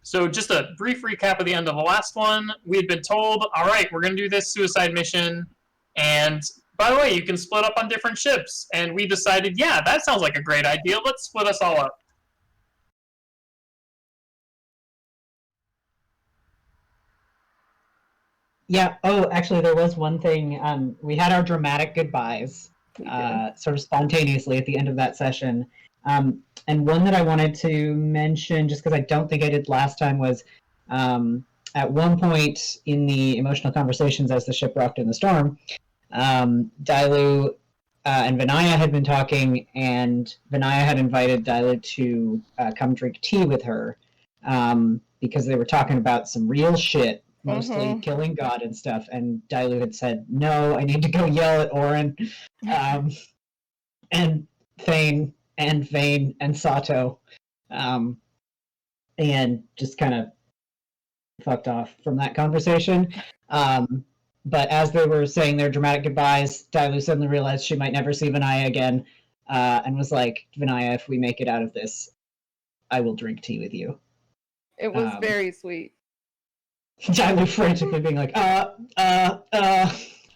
So just a brief recap of the end of the last one. We had been told, all right, we're going to do this suicide mission. And by the way, you can split up on different ships. And we decided, yeah, that sounds like a great idea. Let's split us all up. Yeah. Oh, actually, there was one thing. We had our dramatic goodbyes sort of spontaneously at the end of that session. And one that I wanted to mention, just because I don't think I did last time, was at one point in the emotional conversations as the ship rocked in the storm, Dailu and Vinaya had been talking, and Vinaya had invited Dailu to come drink tea with her because they were talking about some real shit, mostly killing God and stuff. And Dailu had said, "No, I need to go yell at Orin." And Thane and Vane and Sato, and just kind of fucked off from that conversation. But as they were saying their dramatic goodbyes, Dailu suddenly realized she might never see Vinaya again, and was like, "Vinaya, if we make it out of this, I will drink tea with you." It was very sweet. Dailu frantically being like, oh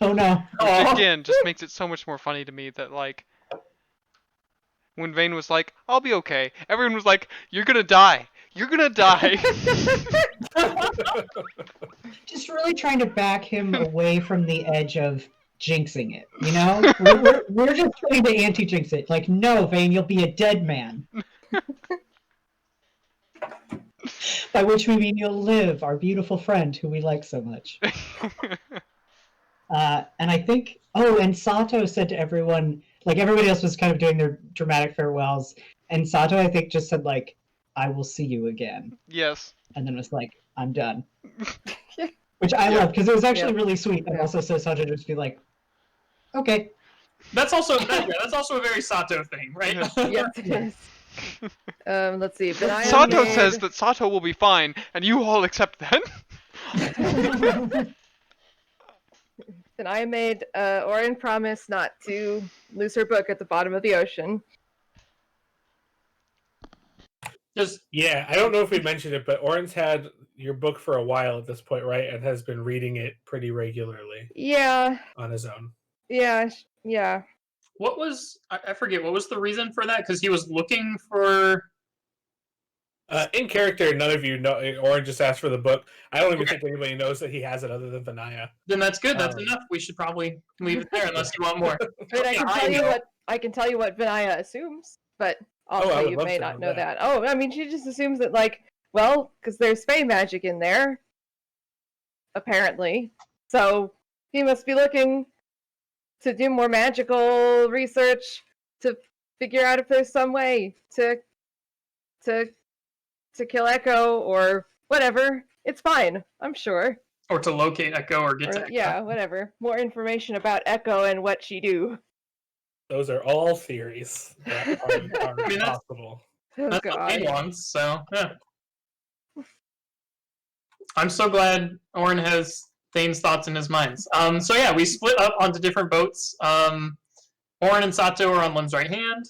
no. Which again just makes it so much more funny to me that, like, when Vane was like, "I'll be okay," everyone was like, "You're gonna die. You're gonna die." Just really trying to back him away from the edge of jinxing it, you know? we're just trying to anti-jinx it. Like, no, Vane, you'll be a dead man. By which we mean you'll live, our beautiful friend who we like so much. And I think, and Sato said to everyone, like, everybody else was kind of doing their dramatic farewells, and Sato, I think, just said, like, "I will see you again." Yes. And then was like, "I'm done." Which I love, because it was actually really sweet, and also so Sato just be like, "Okay." That's also a very Sato thing, right? Yes, it is. Let's see. Sato says that Sato will be fine, and you all accept that. Then I made Orin promise not to lose her book at the bottom of the ocean. Yeah, I don't know if we mentioned it, but Orin's had your book for a while at this point, right? And has been reading it pretty regularly. Yeah. On his own. Yeah, yeah. What was, I forget, what was the reason for that? Because he was looking for... in character, none of you know. Orin just asked for the book. I don't even think anybody knows that he has it other than Vinaya. Then that's good. That's enough. We should probably leave it there unless you want more. But I can tell you what Vinaya assumes, but also you may not know that. Oh, I mean, she just assumes that, like, well, because there's Fey magic in there, apparently. So he must be looking to do more magical research to figure out if there's some way to kill Echo or whatever. It's fine, I'm sure. Or to locate Echo or get to Echo. Yeah, whatever. More information about Echo and what she do. Those are all theories that are possible. That's what he wants, so yeah. I'm so glad Orin has Thane's thoughts in his minds. So yeah, we split up onto different boats. Orin and Sato are on Lim's right hand.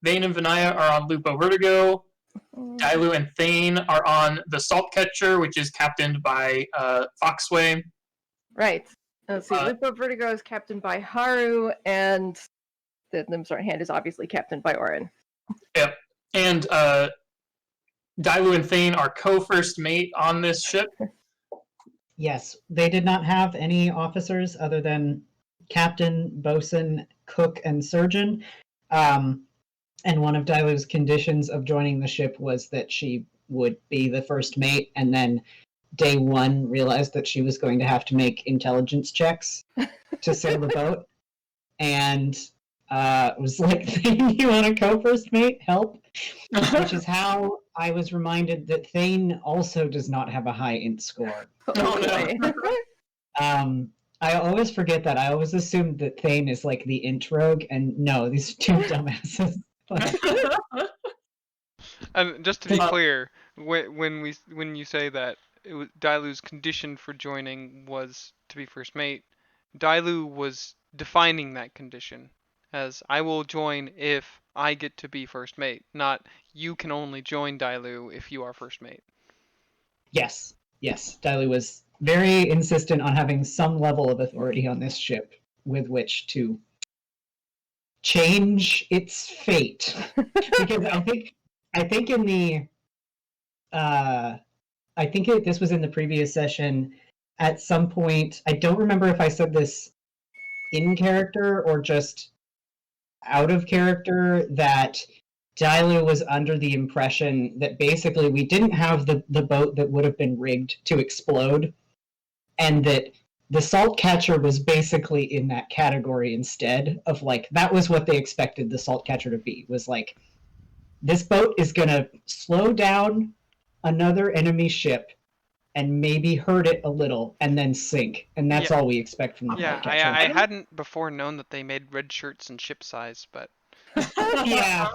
Vane and Vinaya are on Lupo Vertigo. Dailu and Thane are on the Salt Catcher, which is captained by Foxway. Right. Let's see. Lupo Vertigo is captained by Haru, and the Lim's right hand is obviously captained by Orin. Yep. And Dailu and Thane are co-first mate on this ship. Yes, they did not have any officers other than captain, bosun, cook, and surgeon. And one of Dailu's conditions of joining the ship was that she would be the first mate, and then day one realized that she was going to have to make intelligence checks to sail the boat. And was like, "You want to go first mate? Help." Which is how I was reminded that Thane also does not have a high int score. I always forget that. I always assumed that Thane is like the int rogue, and no, these are two dumbasses. And just to be clear, when you say that Dailu's condition for joining was to be first mate, Dailu was defining that condition as, "I will join if I get to be first mate," not "you can only join Dailu if you are first mate." Yes, yes. Dailu was very insistent on having some level of authority on this ship with which to change its fate. Because I think in the this was in the previous session. At some point, I don't remember if I said this in character or just out of character, that Dailu was under the impression that basically we didn't have the boat that would have been rigged to explode, and that the salt catcher was basically in that category instead of like, that was what they expected the salt catcher to be, was like, this boat is gonna slow down another enemy ship and maybe hurt it a little and then sink, and that's all we expect from the Yeah, salt catcher. I hadn't before known that they made red shirts in ship size, but Yeah.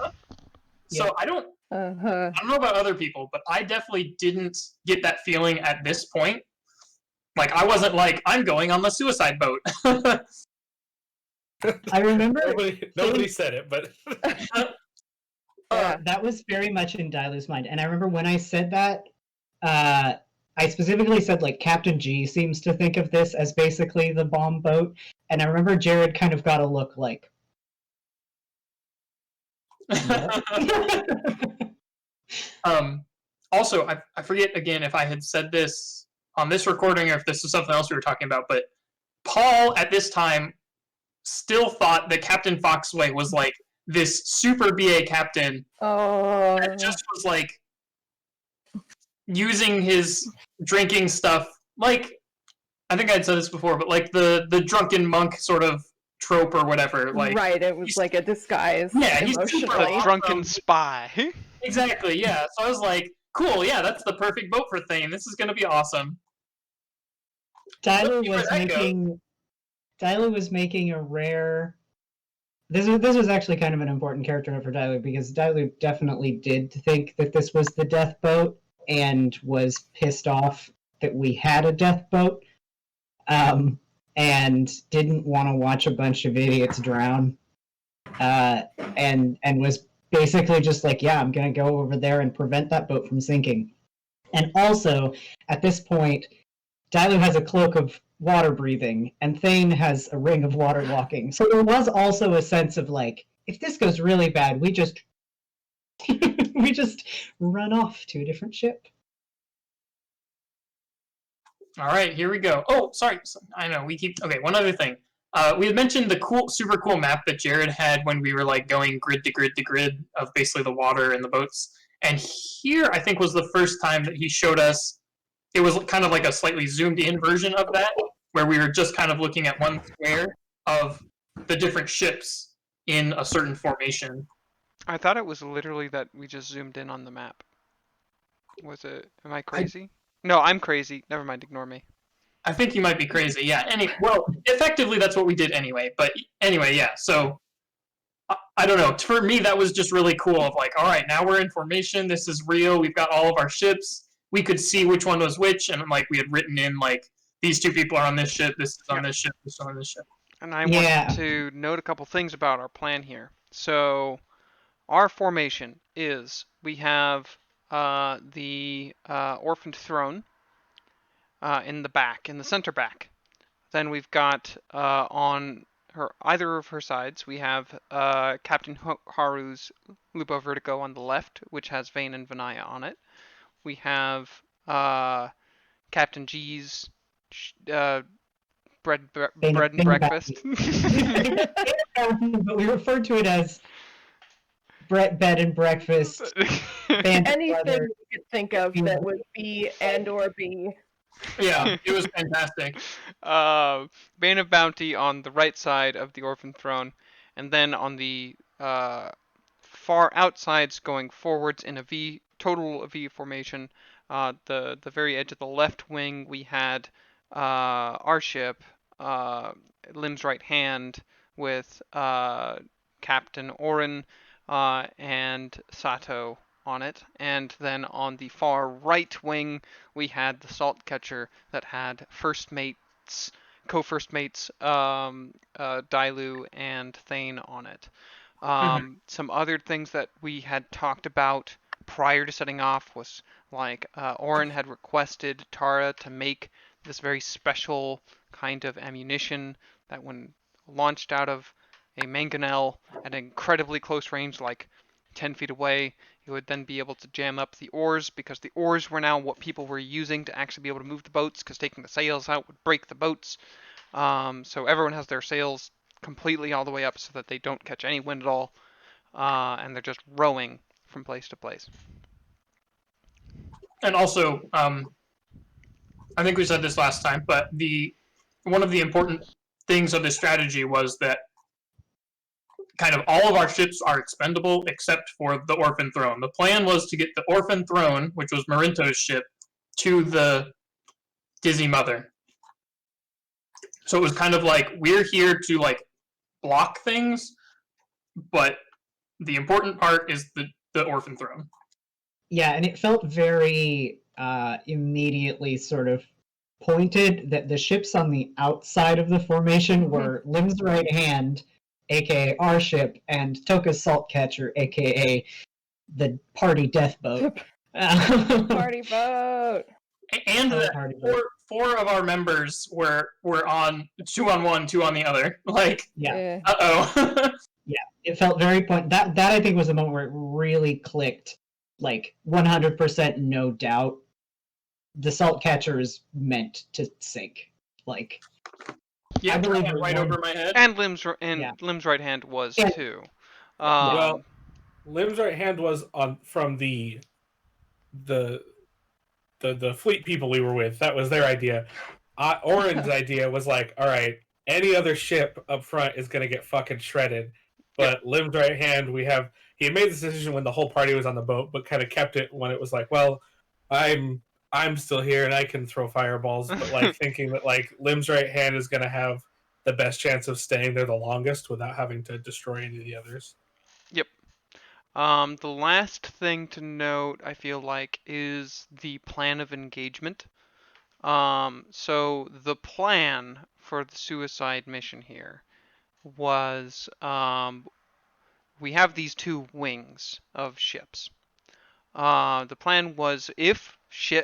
So I don't know about other people, but I definitely didn't get that feeling at this point. Like, I wasn't like, I'm going on the suicide boat. I remember nobody said it, but that was very much in Dailu's mind. And I remember when I said that, I specifically said, like, Captain G seems to think of this as basically the bomb boat. And I remember Jared kind of got a look like, Also, I forget again if I had said this on this recording or if this was something else we were talking about, but Paul at this time still thought that Captain Foxway was like this super BA captain that just was like using his drinking stuff, like, I think I'd said this before, but like the drunken monk sort of trope or whatever. Like, right, it was like a disguise. Yeah, he's emotionally. super the awesome. drunken spy. Exactly, yeah. So I was like, cool, yeah, that's the perfect boat for Thane. This is gonna be awesome. Dailu was making a rare. This was actually kind of an important character for Dailu, because Dailu definitely did think that this was the death boat and was pissed off that we had a death boat, and didn't want to watch a bunch of idiots drown, and was basically just like, yeah, I'm gonna go over there and prevent that boat from sinking. And also, at this point, Dailu has a cloak of water breathing, and Thane has a ring of water walking. So there was also a sense of like, if this goes really bad, we just we just run off to a different ship. All right, here we go. Oh, sorry. I know, we keep... Okay, one other thing. We had mentioned the super cool map that Jared had when we were like going grid to grid to grid of basically the water and the boats. And here, I think, was the first time that he showed us. It was kind of like a slightly zoomed in version of that, where we were just kind of looking at one square of the different ships in a certain formation. I thought it was literally that we just zoomed in on the map. Was it? Am I crazy? No, I'm crazy. Never mind. Ignore me. I think you might be crazy. Yeah. Well, effectively, that's what we did anyway. But anyway, yeah. So I don't know. For me, that was just really cool. Of like, all right, now we're in formation. This is real. We've got all of our ships. We could see which one was which, and like we had written in like, these two people are on this ship. This is on this ship. This is on this ship. And I want to note a couple things about our plan here. So, our formation is we have the orphaned throne in the back, in the center back. Then we've got on either of her sides, we have Captain Haru's Lupo Vertigo on the left, which has Vane and Vinaya on it. We have Captain G's bread and breakfast. But we refer to it as bed and breakfast. Anything you could think of that would be and or be. Yeah, it was fantastic. Bane of Bounty on the right side of the Orphan Throne, and then on the far outsides going forwards in a V, total V formation, the very edge of the left wing, we had our ship, Lim's right hand, with Captain Orin and Sato on it, and then on the far right wing we had the salt catcher that had co-first mates Dailu and Thane on it. Some other things that we had talked about prior to setting off was like Orin had requested Tara to make this very special kind of ammunition that when launched out of a mangonel at incredibly close range, like 10 feet away, it would then be able to jam up the oars, because the oars were now what people were using to actually be able to move the boats, because taking the sails out would break the boats. So everyone has their sails completely all the way up so that they don't catch any wind at all, and they're just rowing from place to place. And also, I think we said this last time, but one of the important things of this strategy was that kind of all of our ships are expendable except for the Orphan Throne. The plan was to get the Orphan Throne, which was Marinto's ship, to the Dizzy Mother. So it was kind of like, we're here to like block things, but the important part is the Orphan Throne. Yeah, and it felt very immediately sort of pointed that the ships on the outside of the formation were Lim's right hand, aka our ship, and Toka's salt catcher, aka the party death boat. Party boat. And Party boat. four of our members were on 2 on one, 2 on the other. Like, Yeah. uh-oh. Yeah, it felt very point. That I think was the moment where it really clicked. Like 100% no doubt, the salt catcher is meant to sink. Like, Yeah, I believe right over my head. And Lim's right hand was too. Well, Lim's right hand was from the fleet people we were with. That was their idea. Orin's idea was like, all right, any other ship up front is gonna get fucking shredded. But Lim's right hand, he had made this decision when the whole party was on the boat, but kind of kept it when it was like, well, I'm still here and I can throw fireballs, but like thinking that like Lim's right hand is gonna have the best chance of staying there the longest without having to destroy any of the others. Yep. The last thing to note, I feel like, is the plan of engagement. So the plan for the suicide mission here was, we have these 2 wings of ships. The plan was, if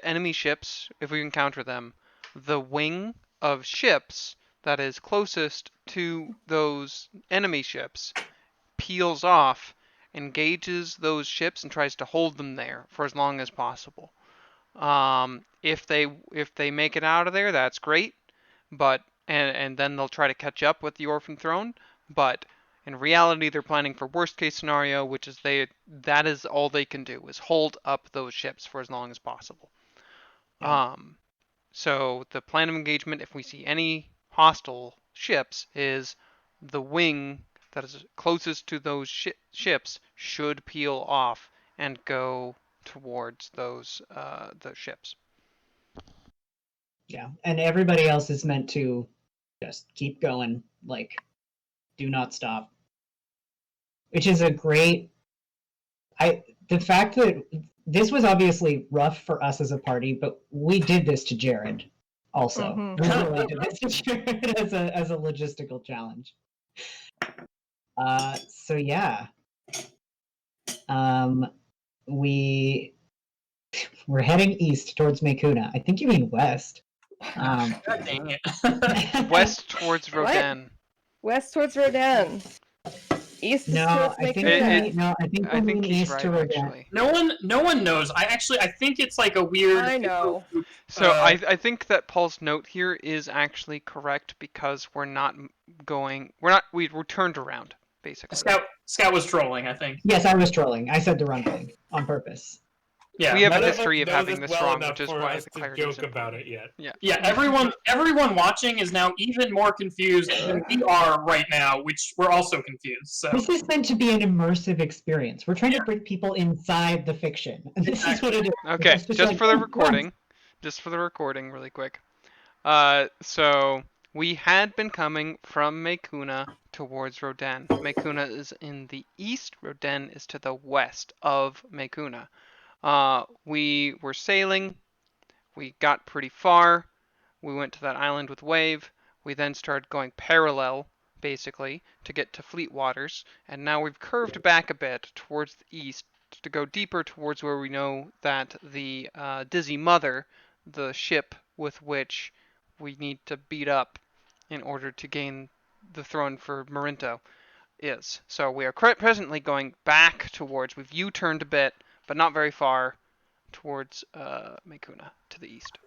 enemy ships, if we encounter them, the wing of ships that is closest to those enemy ships peels off, engages those ships, and tries to hold them there for as long as possible. If they make it out of there, that's great, but and then they'll try to catch up with the Orphan Throne. But in reality, they're planning for worst case scenario, which is that is all they can do, is hold up those ships for as long as possible. Yeah. So the plan of engagement, if we see any hostile ships, is the wing that is closest to those ships should peel off and go towards those ships. Yeah, and everybody else is meant to just keep going, like, do not stop. Which is a great. The fact that this was obviously rough for us as a party, but we did this to Jared also. We really did this to Jared as a logistical challenge. So yeah. We're heading east towards Mekuna. I think you mean west. God dang it. West towards Rodan. West towards Rodan. East is towards Mekuna. I think he's east right, to Rodan. actually. No one knows. I think it's like a weird. I know. So I think that Paul's note here is actually correct, because we turned around, basically. Scout was trolling, I think. Yes, I was trolling. I said the wrong thing on purpose. Yeah, we have a None of history us of knows having it this well wrong, enough which is for why us the to clarity is joke about important. it yet. Yeah, everyone watching is now even more confused than we are right now, which we're also confused. So This is meant to be an immersive experience. We're trying to bring people inside the fiction. And this is what it is. Okay, It's just like, for the oh, recording, really quick. So we had been coming from Mekuna towards Rodan. Mekuna is in the east. Rodan is to the west of Mekuna. We were sailing. We got pretty far. We went to that island with Wave. We then started going parallel, basically, to get to Fleet Waters. And now we've curved back a bit towards the east to go deeper towards where we know that the Dizzy Mother, the ship with which we need to beat up in order to gain the throne for Marinto, is. So we are presently going back towards, we've U-turned a bit, but not very far, towards Mekuna, to the east.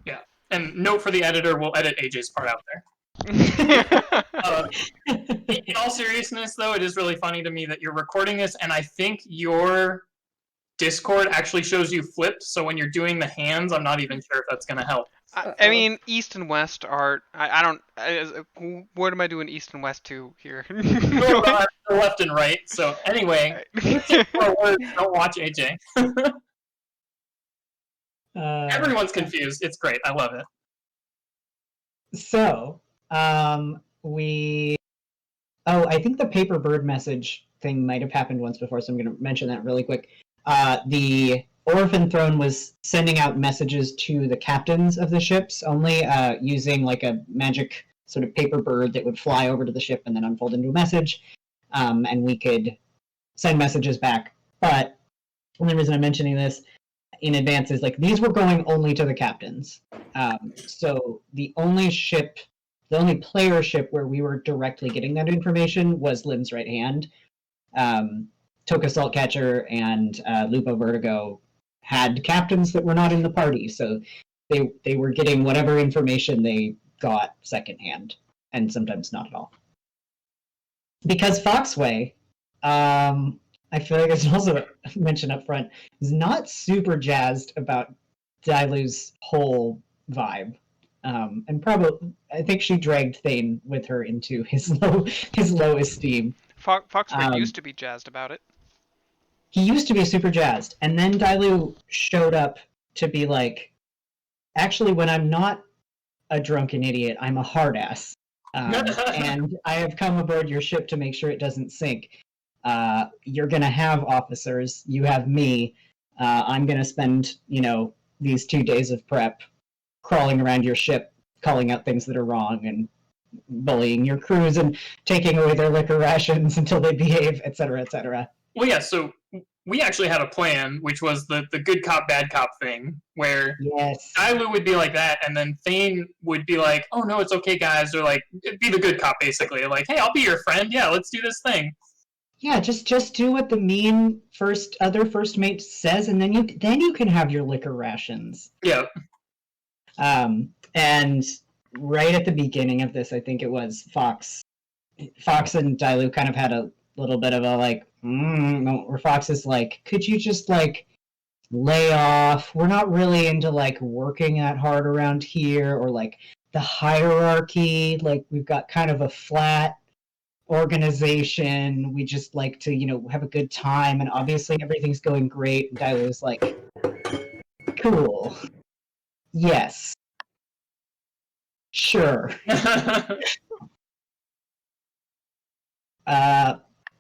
Yeah. And note for the editor, we'll edit AJ's part out there. In all seriousness, though, it is really funny to me that you're recording this, and I think your Discord actually shows you flipped, so when you're doing the hands, I'm not even sure if that's going to help. I mean, east and west are. What am I doing east and west to here? Left and right. So anyway, don't watch AJ. Everyone's confused. It's great. I love it. So, I think the paper bird message thing might have happened once before, so I'm going to mention that really quick. The Orphan Throne was sending out messages to the captains of the ships only, using like a magic sort of paper bird that would fly over to the ship and then unfold into a message, and we could send messages back. But the only reason I'm mentioning this in advance is like these were going only to the captains. So the only player ship where we were directly getting that information was Lim's right hand. Toka Saltcatcher and Lupo Vertigo had captains that were not in the party, so they were getting whatever information they got secondhand, and sometimes not at all. Because Foxway, I feel like it's also mentioned up front, is not super jazzed about Dailu's whole vibe. And probably, I think she dragged Thane with her into his low esteem. Foxway used to be jazzed about it. He used to be super jazzed, and then Dailu showed up to be like, actually, when I'm not a drunken idiot, I'm a hard ass. And I have come aboard your ship to make sure it doesn't sink. You're going to have officers. You have me. I'm going to spend, these 2 days of prep crawling around your ship, calling out things that are wrong and bullying your crews and taking away their liquor rations until they behave, etc., etc. Well, yeah, so we actually had a plan, which was the good cop, bad cop thing, where Dailu would be like that, and then Thane would be like, oh, no, it's okay, guys, or like, be the good cop, basically. Like, hey, I'll be your friend. Yeah, let's do this thing. Yeah, just do what the mean other first mate says, and then you can have your liquor rations. Yeah. And right at the beginning of this, I think it was Fox and Dailu kind of had a little bit of a like, where Fox is like, could you just like lay off? We're not really into like working that hard around here, or like the hierarchy. Like we've got kind of a flat organization. We just like to, have a good time, and obviously everything's going great. And Dailu's like, cool. Yes. Sure.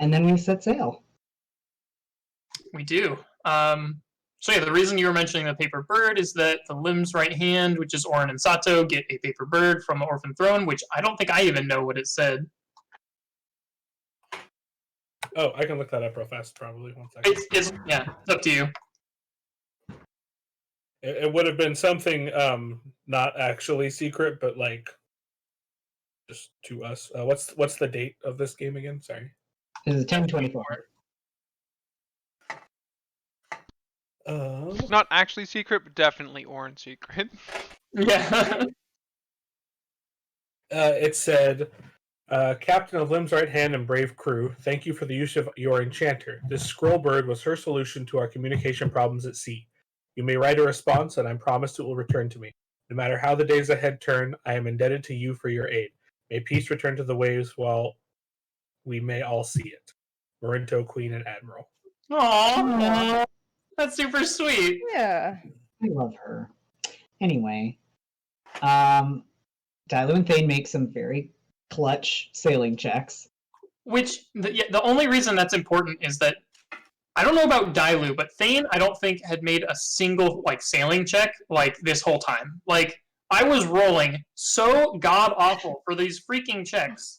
And then we set sail. We do. So yeah, the reason you were mentioning the paper bird is that the Lim's right hand, which is Orin and Sato, get a paper bird from the Orphan Throne, which I don't think I even know what it said. Oh, I can look that up real fast, probably. 1 second. It's up to you. It would have been something not actually secret, but like just to us. What's the date of this game again? Sorry. It is 10/24. Not actually secret, but definitely Orin secret. Yeah. It said, Captain of Lim's right hand and brave crew, thank you for the use of your enchanter. This scroll bird was her solution to our communication problems at sea. You may write a response, and I promise it will return to me. No matter how the days ahead turn, I am indebted to you for your aid. May peace return to the waves while we may all see it. Marinto, Queen, and Admiral. Aww. That's super sweet. Yeah. I love her. Anyway, Dailu and Thane make some very clutch sailing checks. Which, the only reason that's important is that I don't know about Dailu, but Thane, I don't think, had made a single, like, sailing check, like, this whole time. Like, I was rolling so god-awful for these freaking checks.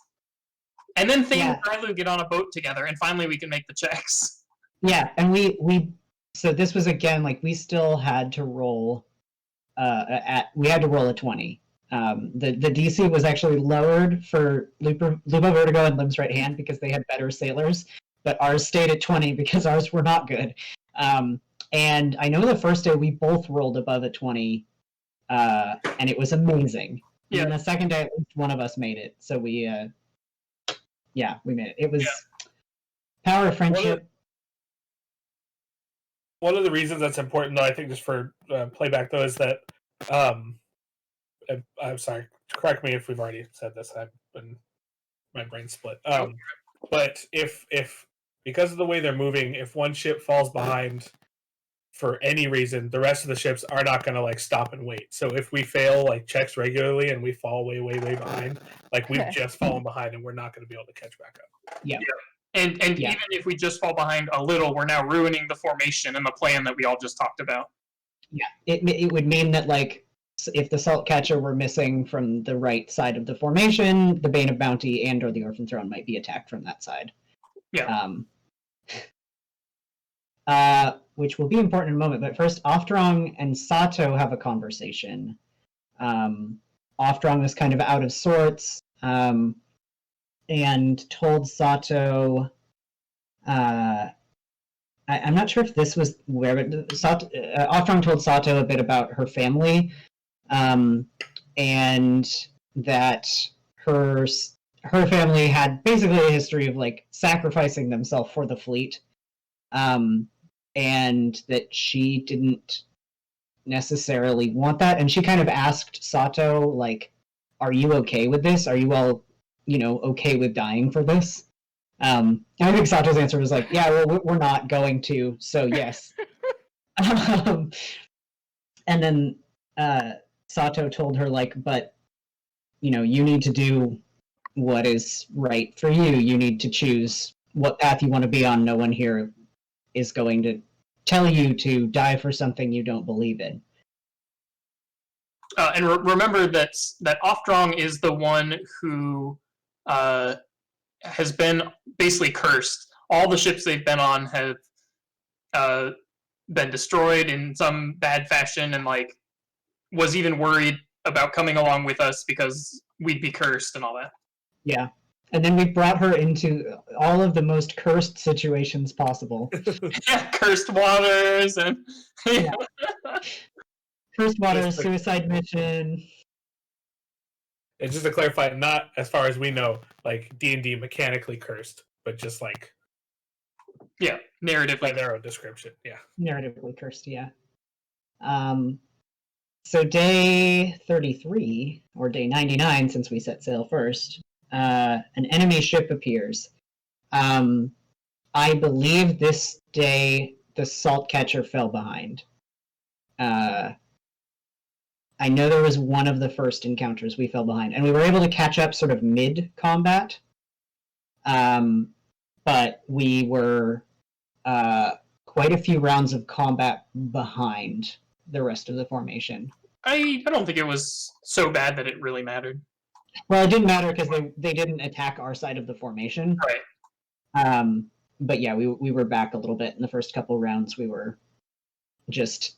And then Thane and Dailu get on a boat together, and finally we can make the checks. Yeah, and we so this was again like we still had to roll we had to roll a 20. The DC was actually lowered for Lupo Vertigo and Limb's Right Hand because they had better sailors, but ours stayed at 20 because ours were not good. And I know the first day we both rolled above a 20, and it was amazing. Yeah. And the second day, at least one of us made it. So we made it. It was power of friendship. One of the reasons that's important, though, I think, just for playback, though, is that I'm sorry. Correct me if we've already said this. My brain split. But if because of the way they're moving, if one ship falls behind for any reason, the rest of the ships are not going to like stop and wait. So if we fail like checks regularly and we fall way behind, like we've just fallen behind and we're not going to be able to catch back up. Yeah. And even if we just fall behind a little, we're now ruining the formation and the plan that we all just talked about. Yeah, it would mean that like if the Salt Catcher were missing from the right side of the formation, the Bane of Bounty and or the Orphan Throne might be attacked from that side. Yeah. Which will be important in a moment. But first, Oftrong and Sato have a conversation. Oftrong is kind of out of sorts and told Sato. I'm not sure if this was where, but Oftrong told Sato a bit about her family, and that her family had basically a history of like sacrificing themselves for the fleet, and that she didn't necessarily want that. And she kind of asked Sato, like, "Are you okay with this? Are you all, okay with dying for this?" I think Sato's answer was like, "Yeah, well, we're not going to, so yes." And then Sato told her, like, "But, you need to do what is right for you. You need to choose what path you want to be on. No one here is going to tell you to die for something you don't believe in." And remember that Oftrong is the one who has been basically cursed. All the ships they've been on have been destroyed in some bad fashion, and like was even worried about coming along with us because we'd be cursed and all that. Yeah. And then we brought her into all of the most cursed situations possible. Yeah, cursed waters and yeah. Cursed waters, suicide mission. And just to clarify, not as far as we know, like D&D mechanically cursed, but just like narratively by their own description. Yeah, narratively cursed. Yeah. So day 33 or day 99, since we set sail first, an enemy ship appears. I believe this day the Salt Catcher fell behind. I know there was one of the first encounters we fell behind, and we were able to catch up sort of mid-combat, but we were quite a few rounds of combat behind the rest of the formation. I don't think it was so bad that it really mattered. Well, it didn't matter because they didn't attack our side of the formation. Right. But yeah, we were back a little bit in the first couple rounds. We were just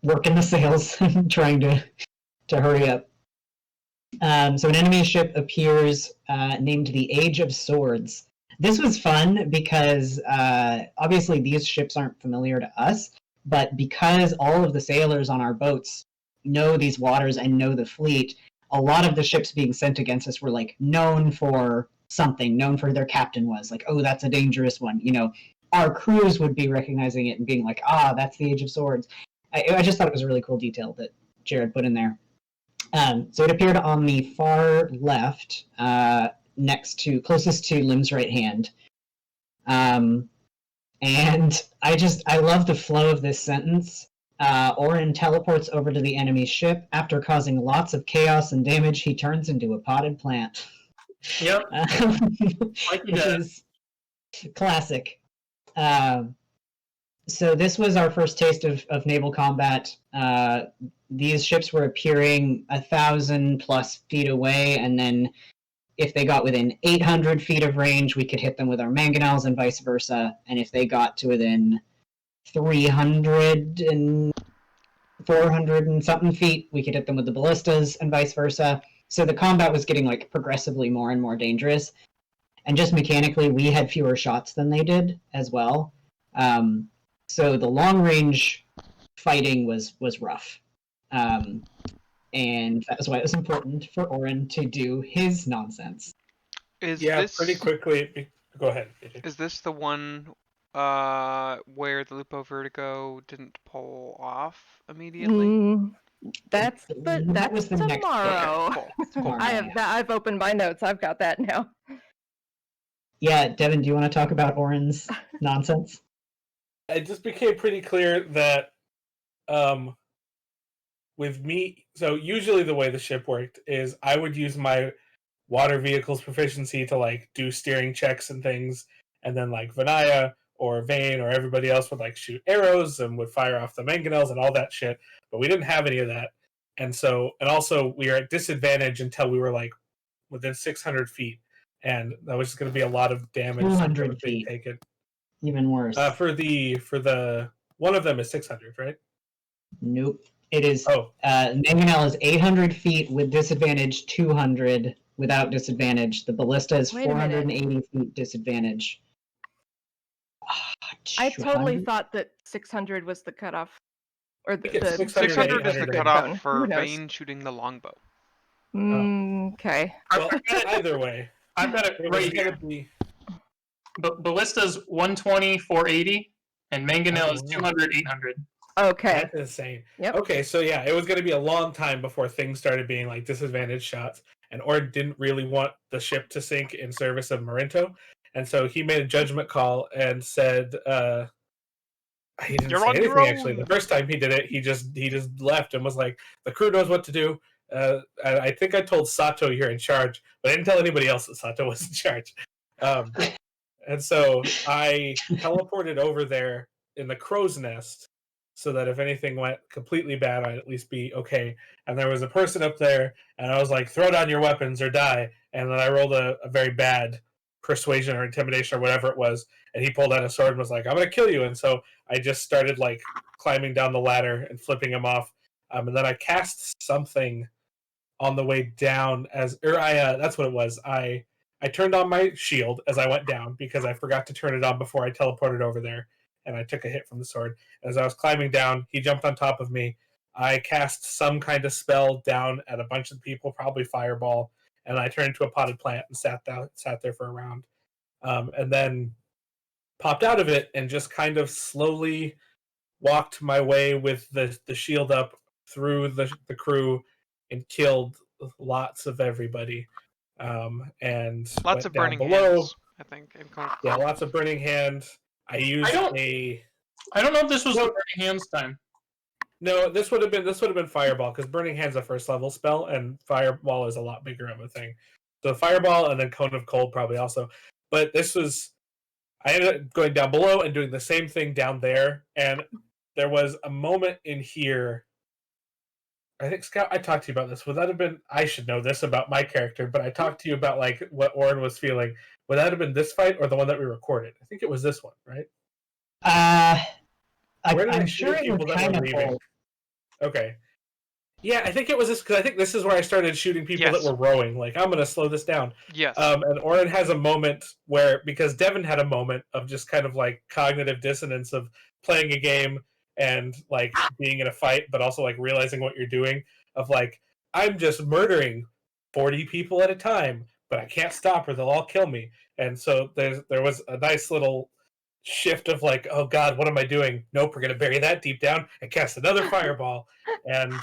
working the sails and trying to hurry up. So an enemy ship appears named the Age of Swords. This was fun because obviously these ships aren't familiar to us, but because all of the sailors on our boats know these waters and know the fleet, a lot of the ships being sent against us were like known for something, known for their captain was like, "Oh, that's a dangerous one." Our crews would be recognizing it and being like, "Ah, that's the Age of Swords." I just thought it was a really cool detail that Jared put in there. So it appeared on the far left, closest to Lim's right hand. And I love the flow of this sentence. Orin teleports over to the enemy ship. After causing lots of chaos and damage, he turns into a potted plant. Yep. Which is classic. So this was our first taste of naval combat. These ships were appearing 1,000+ feet away, and then if they got within 800 feet of range, we could hit them with our mangonels and vice versa. And if they got to within 300 and 400 and something feet, we could hit them with the ballistas and vice versa. So the combat was getting like progressively more and more dangerous. And just mechanically, we had fewer shots than they did as well. So the long range fighting was rough. And that was why it was important for Oren to do his nonsense. Pretty quickly. Go ahead. AJ. Is this the one where the Lupo Vertigo didn't pull off immediately? That's That was the next tomorrow. Cool. I've opened my notes. I've got that now. Yeah, Devin, do you want to talk about Oren's nonsense? It just became pretty clear that with me, so usually the way the ship worked is I would use my water vehicle's proficiency to like do steering checks and things, and then like Vinaya or Vane or everybody else would like shoot arrows and would fire off the mangonels and all that shit, but we didn't have any of that. And also we were at disadvantage until we were like within 600 feet, and that was just going to be a lot of damage 200 feet. taken. Even worse. For the one of them is 600, right? Nope. It is. Oh, Mangonel is 800 feet with disadvantage, 200 without disadvantage. The ballista is Wait a minute. 480 feet disadvantage. I totally thought that 600 was the cutoff, or the 600 600 is the 800. cutoff for Who knows? Vane shooting the longbow. Okay. well, either way, I've got it it was right gonna here. be. Ballista's 120, 480, and Mangonel is 200, 800. Okay. That's insane. Yep. Okay, so yeah, it was going to be a long time before things started being like disadvantaged shots, and Ord didn't really want the ship to sink in service of Marinto, and so he made a judgment call and said, he didn't You're say on your anything actually. own. The first time he did it, he just left and was like, the crew knows what to do. And I think I told Sato you're in charge, but I didn't tell anybody else that Sato was in charge. And so I teleported over there in the crow's nest so that if anything went completely bad, I'd at least be okay. And there was a person up there, and I was like, throw down your weapons or die. And then I rolled a very bad persuasion or intimidation or whatever it was, and he pulled out a sword and was like, I'm going to kill you. And so I just started like climbing down the ladder and flipping him off. And then I cast something on the way down that's what it was. I turned on my shield as I went down because I forgot to turn it on before I teleported over there, and I took a hit from the sword. As I was climbing down, he jumped on top of me. I cast some kind of spell down at a bunch of people, probably fireball, and I turned into a potted plant and sat there for a round, and then popped out of it and just kind of slowly walked my way with the shield up through the crew and killed lots of everybody. And Lots of burning below. hands, I think. Yeah, lots of burning hands. I don't know if this was the burning hands time. No, this would have been fireball, because burning hands a first level spell, and fireball is a lot bigger of a thing. So fireball and then cone of cold probably also. But I ended up going down below and doing the same thing down there, and there was a moment in here. I think, Scout, I talked to you about this. Would that have been... I should know this about my character, but I talked to you about like what Oren was feeling. Would that have been this fight or the one that we recorded? I think it was this one, right? I'm sure it was kind of both. Okay. Yeah, I think it was this, because I think this is where I started shooting people that were rowing. Like, I'm going to slow this down. Yes. And Oren has a moment where, because Devin had a moment of just kind of like cognitive dissonance of playing a game and like being in a fight, but also like realizing what you're doing, of like, I'm just murdering 40 people at a time, but I can't stop or they'll all kill me. And so there was a nice little shift of like, oh God, what am I doing? Nope, we're going to bury that deep down and cast another fireball. And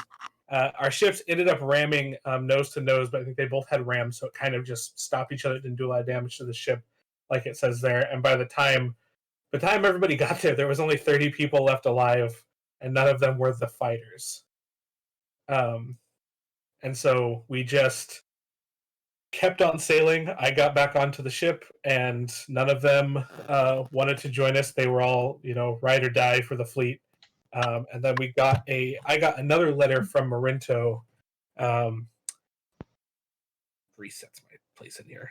our ships ended up ramming nose to nose, but I think they both had rams, so it kind of just stopped each other. It didn't do a lot of damage to the ship, like it says there. And by the time everybody got there was only 30 people left alive, and none of them were the fighters. And so we just kept on sailing. I got back onto the ship, and none of them wanted to join us. They were all, ride or die for the fleet. And then I got another letter from Marinto. Resets place in here.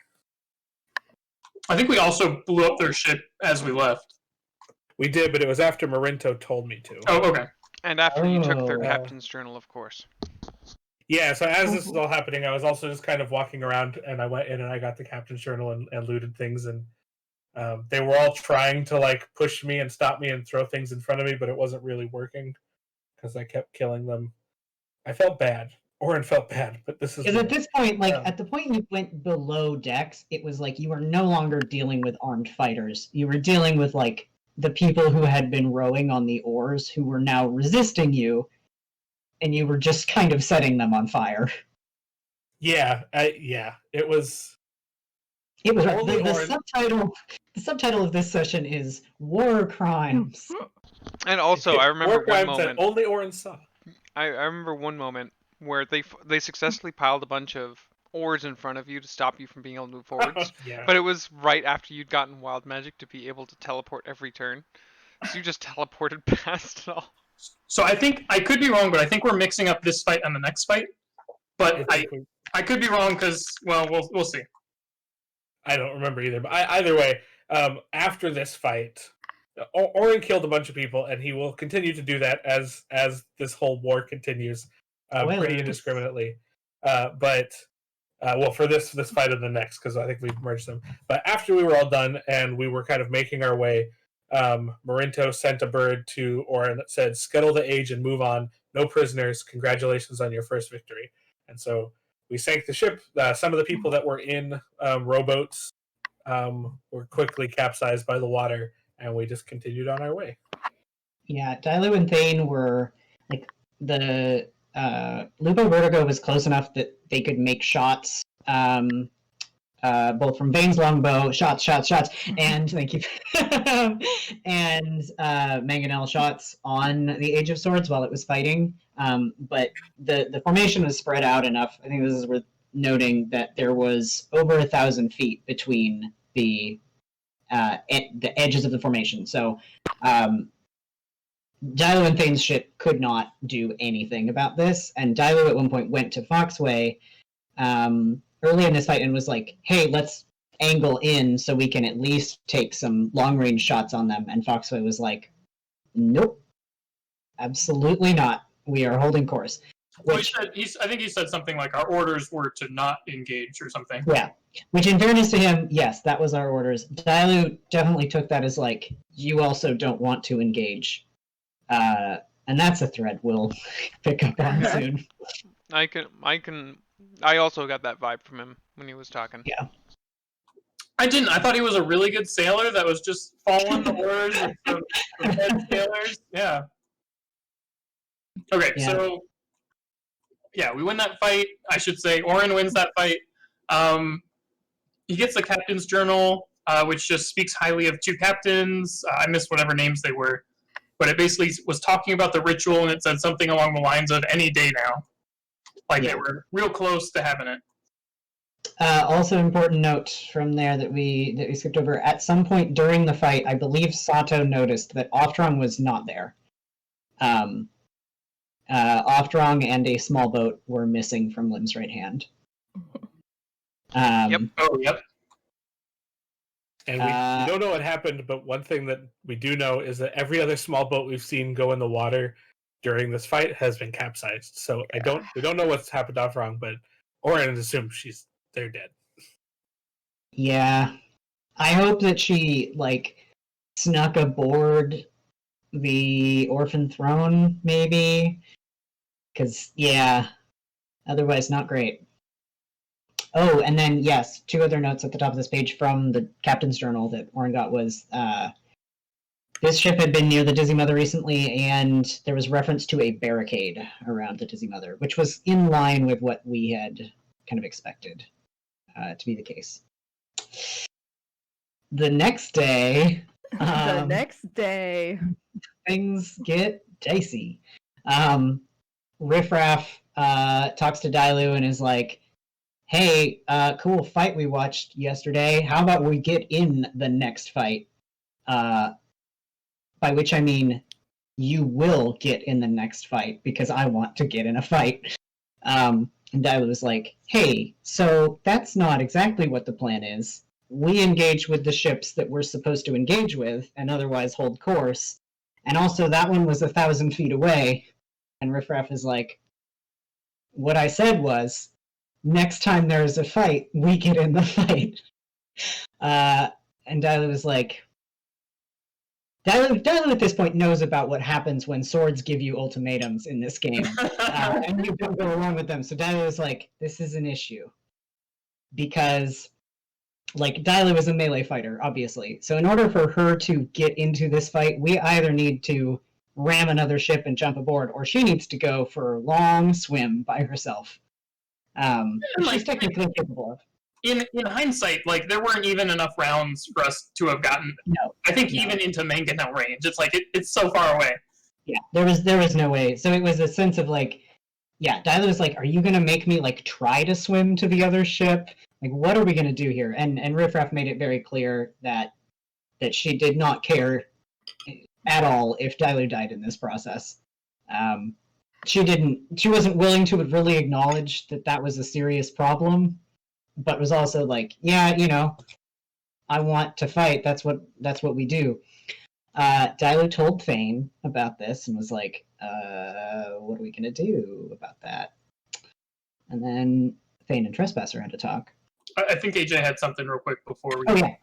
I think we also blew up their ship as we left. We did, but it was after Marinto told me to. Oh, okay. And after you took their Oh. captain's journal, of course. Yeah, so as this is all happening, I was also just kind of walking around, and I went in and I got the captain's journal and looted things, and they were all trying to like push me and stop me and throw things in front of me, but it wasn't really working because I kept killing them. I felt bad. Orin felt bad, but this is Because at this point, like Yeah. at the point you went below decks, it was like you were no longer dealing with armed fighters. You were dealing with like the people who had been rowing on the oars who were now resisting you, and you were just kind of setting them on fire. yeah, it was. It was Only the Orin- subtitle. The subtitle of this session is War Crimes. And also, I remember War one crimes that moment. only Orin saw. I remember one moment where they successfully piled a bunch of oars in front of you to stop you from being able to move forwards. Yeah. But it was right after you'd gotten wild magic to be able to teleport every turn. So you just teleported past it all. So I think I could be wrong, but I think we're mixing up this fight and the next fight. But I could be wrong because, well, we'll see. I don't remember either. But either way, after this fight, Orin killed a bunch of people, and he will continue to do that as this whole war continues, pretty Spoilers. indiscriminately. Well, for this fight and the next, because I think we've merged them. But after we were all done and we were kind of making our way, Marinto sent a bird to Orin that said, "Scuttle the age and move on. No prisoners. Congratulations on your first victory." And so we sank the ship. Some of the people that were in rowboats were quickly capsized by the water, and we just continued on our way. Yeah, Dailu and Thane were like the Lupo Vertigo was close enough that they could make shots, both from Vane's longbow, shots, and thank you, and mangonel shots on the Age of Swords while it was fighting. But the formation was spread out enough. I think this is worth noting that there was over 1,000 feet between the edges of the formation. So Dailu and Thane's ship could not do anything about this, and Dailu at one point went to Foxway early in this fight and was like, "Hey, let's angle in so we can at least take some long-range shots on them." And Foxway was like, "Nope, absolutely not. We are holding course." Well, Which, I think he said something like our orders were to not engage or something. yeah. Which, in fairness to him, yes, that was our orders. Dailu definitely took that as like, you also don't want to engage. And that's a thread we'll pick up on soon. I also got that vibe from him when he was talking. Yeah. I didn't. I thought he was a really good sailor that was just following the orders of the head sailors. Yeah. Okay, Yeah. so yeah, we win that fight. I should say Orin wins that fight. He gets the captain's journal, which just speaks highly of two captains. I missed whatever names they were, but it basically was talking about the ritual, and it said something along the lines of "any day now," like Yeah. they were real close to having it. Also, important note from there that we skipped over. At some point during the fight, I believe Sato noticed that Oftrong was not there. Oftrong and a small boat were missing from Lim's right hand. Yep. Oh, yep. And we don't know what happened, but one thing that we do know is that every other small boat we've seen go in the water during this fight has been capsized. So we don't know what's happened off wrong, but Orin assumes they're dead. Yeah. I hope that she, like, snuck aboard the Orphan Throne, maybe. Because, yeah, otherwise not great. Oh, and then, yes, two other notes at the top of this page from the Captain's Journal that Orin got was, this ship had been near the Dizzy Mother recently, and there was reference to a barricade around the Dizzy Mother, which was in line with what we had kind of expected to be the case. The next day... The next day. Things get dicey. Riffraff talks to Dailu and is like, "Hey, cool fight we watched yesterday. How about we get in the next fight?" By which I mean, you will get in the next fight because I want to get in a fight. And Dailu was like, hey, so that's not exactly what the plan is. We engage with the ships that we're supposed to engage with and otherwise hold course. And also that one was 1,000 feet away. And Riffraff is like, what I said was, next time there is a fight, we get in the fight. And Dailu was like, Dailu at this point knows about what happens when swords give you ultimatums in this game, and you don't go along with them. So Dailu was like, this is an issue. Because, like, Dailu is a melee fighter, obviously. So in order for her to get into this fight, we either need to ram another ship and jump aboard, or she needs to go for a long swim by herself. She's technically capable of. In hindsight, like, there weren't even enough rounds for us to have gotten. No, I think even into mangonel range, it's like it's so far away. Yeah, there was no way. So it was a sense of like, yeah, Dailu was like, are you gonna make me like try to swim to the other ship? Like, what are we gonna do here? And Riffraff made it very clear that she did not care at all if Dailu died in this process. She wasn't willing to really acknowledge that was a serious problem, but was also like, yeah, you know, I want to fight. That's what we do. Dailu told Thane about this and was like, what are we gonna do about that? And then Thane and Trespasser had to talk. I think AJ had something real quick before we. Oh yeah.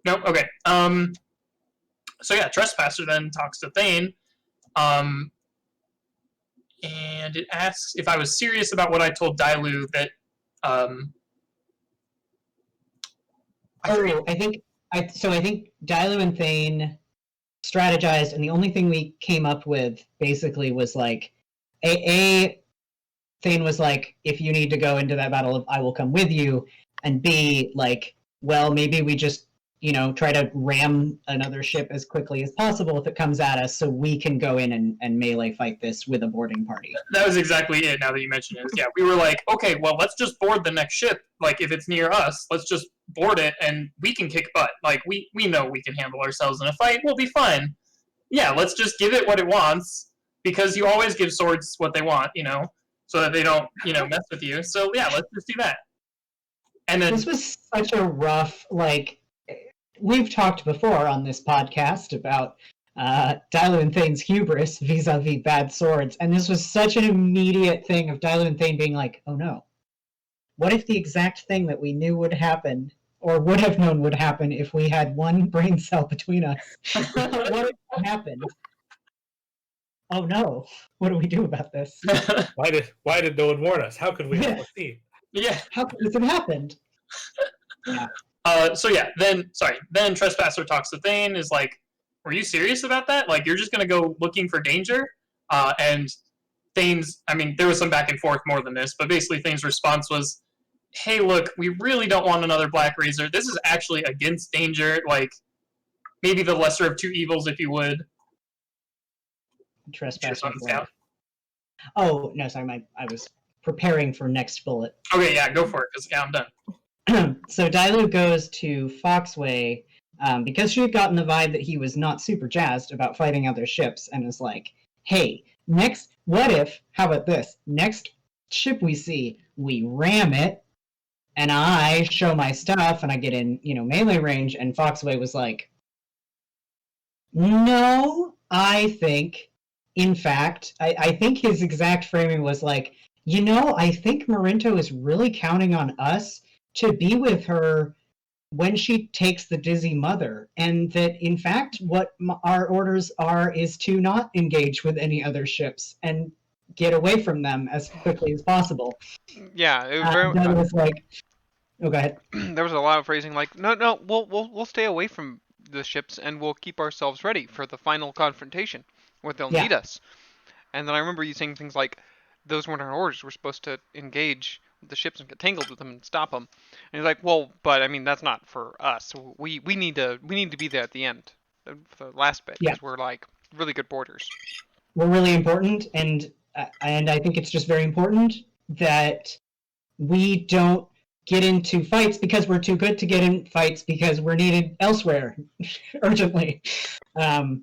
No, okay. So yeah, Trespasser then talks to Thane, and it asks if I was serious about what I told Dailu that. I think Dailu and Thane strategized, and the only thing we came up with basically was like, Thane was like, if you need to go into that battle, I will come with you, and B, like, well, maybe we just, you know, try to ram another ship as quickly as possible if it comes at us, so we can go in and melee fight this with a boarding party. That was exactly it, now that you mention it. Yeah, we were like, okay, well, let's just board the next ship. Like, if it's near us, let's just board it, and we can kick butt. Like, we know we can handle ourselves in a fight. We'll be fine. Yeah, let's just give it what it wants, because you always give swords what they want, you know, so that they don't, you know, mess with you. So, yeah, let's just do that. And then... This was such a rough, like... We've talked before on this podcast about Dailu and Thane's hubris vis-a-vis bad swords, and this was such an immediate thing of Dailu and Thane being like, oh no, what if the exact thing that we knew would happen, or would have known would happen if we had one brain cell between us? What if that happened? Oh no, what do we do about this? Why did no one warn us? How could we have seen? Yeah. How could this have happened? Yeah. So yeah, then Trespasser talks to Thane, is like, were you serious about that? Like, you're just gonna go looking for danger? And Thane's, I mean, there was some back and forth more than this, but basically Thane's response was, hey, look, we really don't want another Black Razor. This is actually against danger, like, maybe the lesser of two evils, if you would. Trespasser. Oh, no, sorry, I was preparing for next bullet. Okay, yeah, go for it, because yeah, I'm done. So Dailu goes to Foxway because she had gotten the vibe that he was not super jazzed about fighting other ships, and is like, hey, how about this? Next ship we see, we ram it, and I show my stuff, and I get in, you know, melee range, and Foxway was like, no, I think, in fact, I think his exact framing was like, you know, I think Marinto is really counting on us to be with her when she takes the Dizzy Mother, and that, in fact, what our orders are is to not engage with any other ships and get away from them as quickly as possible. Yeah, it was like, oh, go ahead. There was a lot of phrasing like, no, we'll stay away from the ships and we'll keep ourselves ready for the final confrontation where they'll need us. And then I remember you saying things like, those weren't our orders. We're supposed to engage the ships and get tangled with them and stop them. And he's like, well, but I mean, that's not for us. We need to be there at the end, the last bit, because we're like really good boarders. We're really important, and I think it's just very important that we don't get into fights because we're too good to get in fights because we're needed elsewhere urgently. And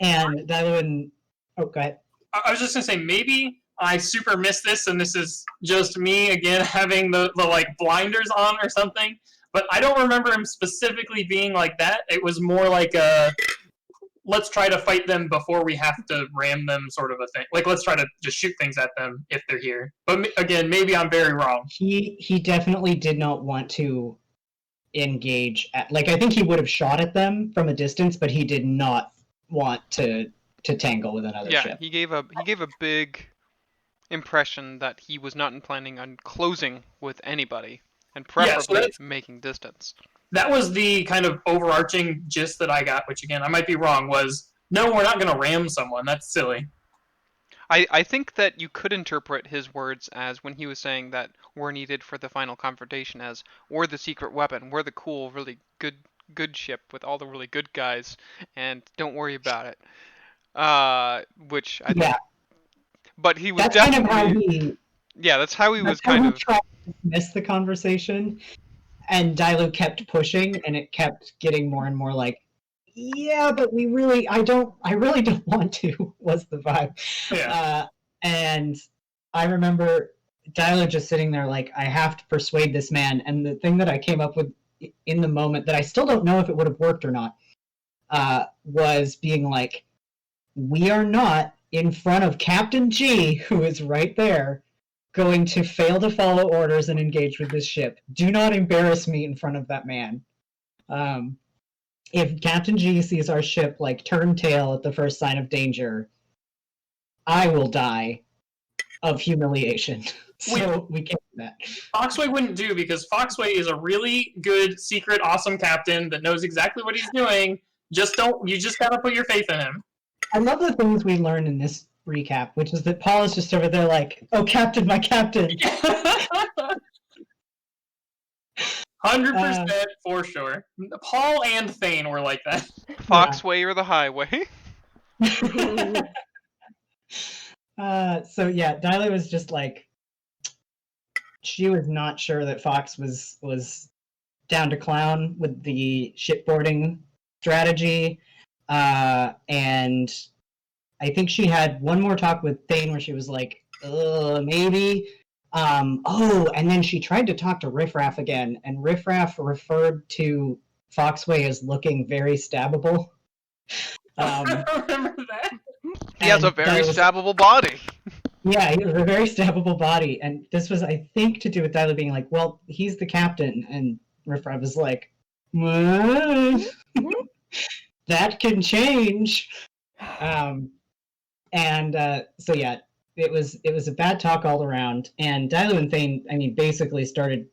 Dailu and... Oh, go ahead. I was just going to say, maybe I super missed this, and this is just me again having the like blinders on or something. But I don't remember him specifically being like that. It was more like a let's try to fight them before we have to ram them sort of a thing. Like, let's try to just shoot things at them if they're here. But again, maybe I'm very wrong. He definitely did not want to engage. I think he would have shot at them from a distance, but he did not want to tangle with another ship. He gave a big impression that he was not planning on closing with anybody, and preferably making distance. That was the kind of overarching gist that I got, which again, I might be wrong, was, no, we're not going to ram someone. That's silly. I think that you could interpret his words as when he was saying that we're needed for the final confrontation as, we're the secret weapon, we're the cool, really good ship with all the really good guys, and don't worry about it. Which I think... But he was definitely... that's how he was kind of... tried to dismiss the conversation. And Dailu kept pushing, and it kept getting more and more like, yeah, but I really don't want to, was the vibe. Yeah. And I remember Dailu just sitting there like, I have to persuade this man. And the thing that I came up with in the moment that I still don't know if it would have worked or not, was being like, we are not in front of Captain G, who is right there, going to fail to follow orders and engage with this ship. Do not embarrass me in front of that man. If Captain G sees our ship like turn tail at the first sign of danger, I will die of humiliation. So we can't do that. Foxway wouldn't do, because Foxway is a really good, secret, awesome captain that knows exactly what he's doing. You just gotta put your faith in him. I love the things we learned in this recap, which is that Paul is just over there like, oh, Captain, my Captain. 100% for sure. Paul and Thane were like that. Foxway or the highway. Dailu was just like, she was not sure that Fox was down to clown with the shipboarding strategy, and I think she had one more talk with Thane where she was like, maybe. And then she tried to talk to Riffraff again, and Riffraff referred to Foxway as looking very stabbable. I remember that. He has a very stabbable body. Yeah, he has a very stabbable body, and this was, I think, to do with Dailu being like, well, he's the captain, and Riffraff was like, what? That can change. It was a bad talk all around, and Dailu and Thane, basically started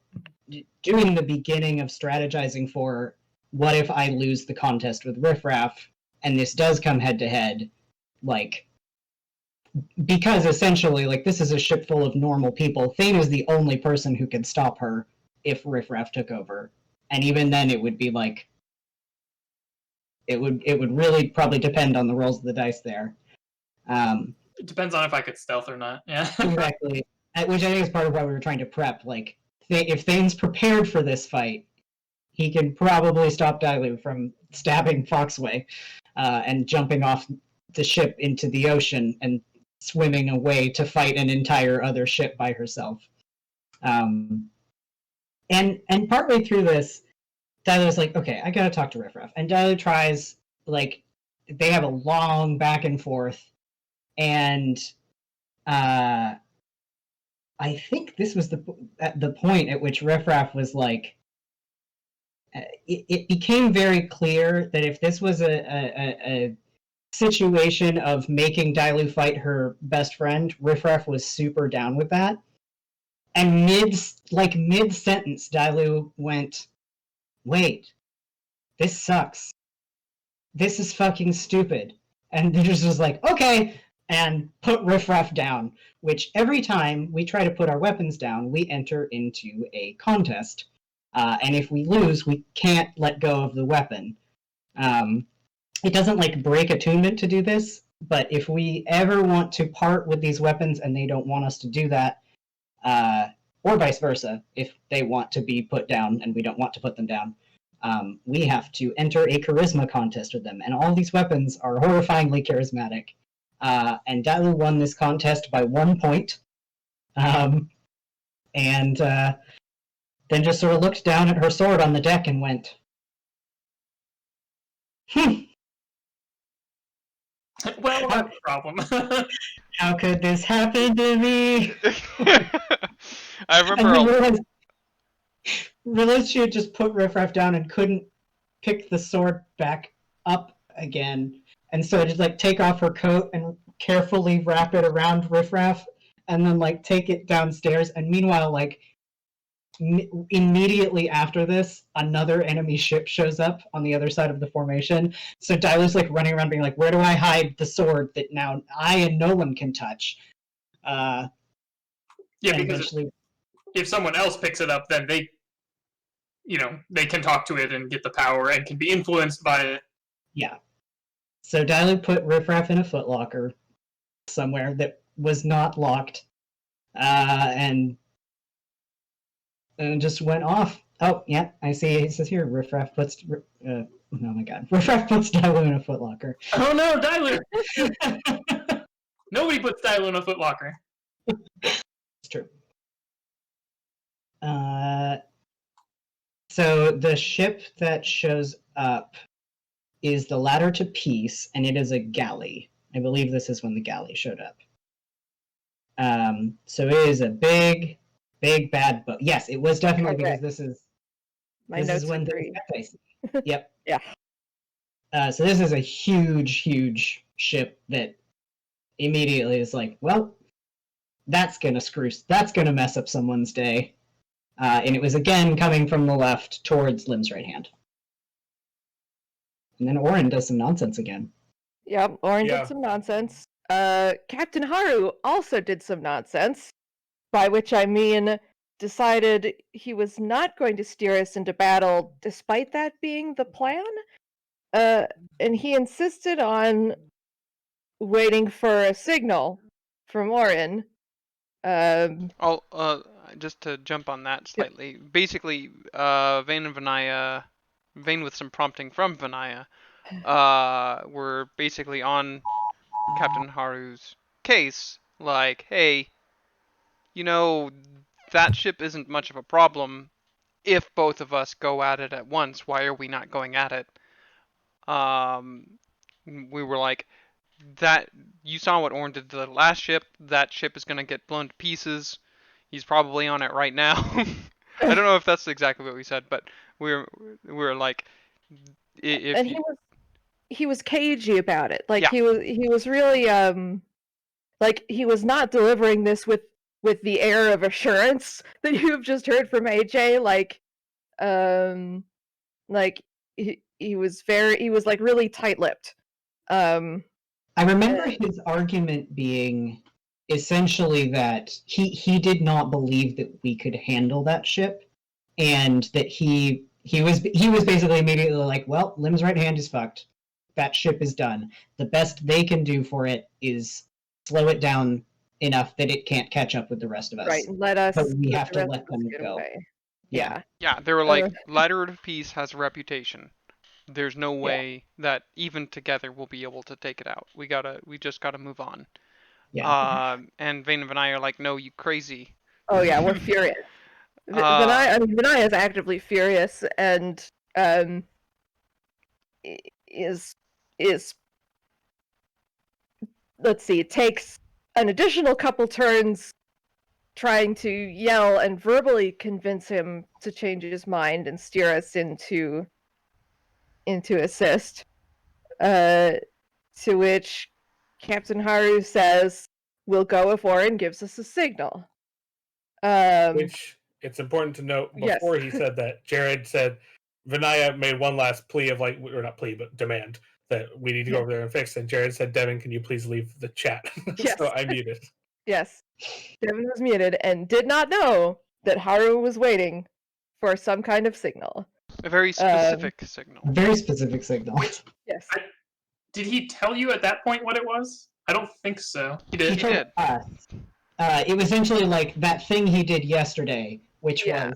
doing the beginning of strategizing for, what if I lose the contest with Riffraff, and this does come head to head, because essentially, this is a ship full of normal people. Thane is the only person who can stop her if Riffraff took over, and even then it would be it would really probably depend on the rolls of the dice there. It depends on if I could stealth or not. Yeah. Exactly. Which I think is part of why we were trying to prep. If Thane's prepared for this fight, he can probably stop Dailu from stabbing Foxway and jumping off the ship into the ocean and swimming away to fight an entire other ship by herself. And partway through this, Dailu's like, okay, I gotta talk to Riffraff. And Dailu tries, they have a long back and forth, and I think this was the point at which Riffraff was like, it became very clear that if this was a situation of making Dailu fight her best friend, Riffraff was super down with that. And mid-sentence, Dailu went, wait, this sucks. This is fucking stupid. And he just was like, okay, and put Riffraff down, which every time we try to put our weapons down, we enter into a contest. And if we lose, we can't let go of the weapon. It doesn't break attunement to do this, but if we ever want to part with these weapons and they don't want us to do that, or vice versa, if they want to be put down and we don't want to put them down, we have to enter a charisma contest with them. And all these weapons are horrifyingly charismatic. And Dailu won this contest by 1 point. And then just sort of looked down at her sword on the deck and went, Well, that's a problem. how could this happen to me? I And remember. then realized she had just put Riffraff down and couldn't pick the sword back up again. And so I just like take off her coat and carefully wrap it around Riffraff and then like take it downstairs. And meanwhile, like immediately after this, another enemy ship shows up on the other side of the formation. So Dylu's like running around being like, where do I hide the sword that now I and Nolan can touch? Yeah, because if someone else picks it up, then they can talk to it and get the power and can be influenced by it. Yeah. So Dylu put Riffraff in a footlocker somewhere that was not locked, and just went off. Oh, yeah, I see. It says here, Riffraff puts... oh my god. Riffraff puts Dylu in a footlocker. Oh no, Dylu! Nobody puts Dylu in a footlocker. It's true. So the ship that shows up is the Ladder to Peace, and it is a galley. I believe this is when the galley showed up. So it is a big bad boat. Yes, it was definitely because this is when the Yep. Yeah. So this is a huge ship that immediately is like, well, that's gonna mess up someone's day. And it was again coming from the left towards Lim's right hand. And then Orin does some nonsense again. Yep, Orin did some nonsense. Captain Haru also did some nonsense, by which I mean decided he was not going to steer us into battle despite that being the plan. And he insisted on waiting for a signal from Orin. Just to jump on that slightly. Basically, Vane and Vinaya, Vane with some prompting from Vinaya, were basically on Captain Haru's case, like, hey, that ship isn't much of a problem if both of us go at it at once. Why are we not going at it? We were like, that you saw what Orin did to the last ship. That ship is gonna get blown to pieces. He's probably on it right now. I don't know if that's exactly what we said, but we were like, and he was cagey about it. Like Yeah. he was really like he was not delivering this with the air of assurance that you've just heard from AJ. Like he was like really tight-lipped. I remember his argument being essentially that he did not believe that we could handle that ship, and that he was basically immediately like, well, Lim's right hand is fucked. That ship is done. The best they can do for it is slow it down enough that it can't catch up with the rest of us. Right, let us. But we have the to rest let of us them get go. away. Yeah. Yeah, they were like, Ladder to Peace has a reputation. There's no way that even together we'll be able to take it out. We just gotta move on. Yeah. And Vane and Vinaya are like, no, you crazy. Oh yeah, we're furious. Vinaya is actively furious and is let's see, takes an additional couple turns trying to yell and verbally convince him to change his mind and steer us into assist. To which Captain Haru says, "We'll go if Orin gives us a signal." Which it's important to note before he said that, Jared said Vinaya made one last plea of like, or not plea, but demand that we need to go over there and fix. And Jared said, "Devin, can you please leave the chat?" Yes. So I muted. Yes, Devin was muted and did not know that Haru was waiting for some kind of signal. A very specific signal. Very specific signal. Yes. Did he tell you at that point what it was? I don't think so. He did. He did. It was essentially like that thing he did yesterday, which was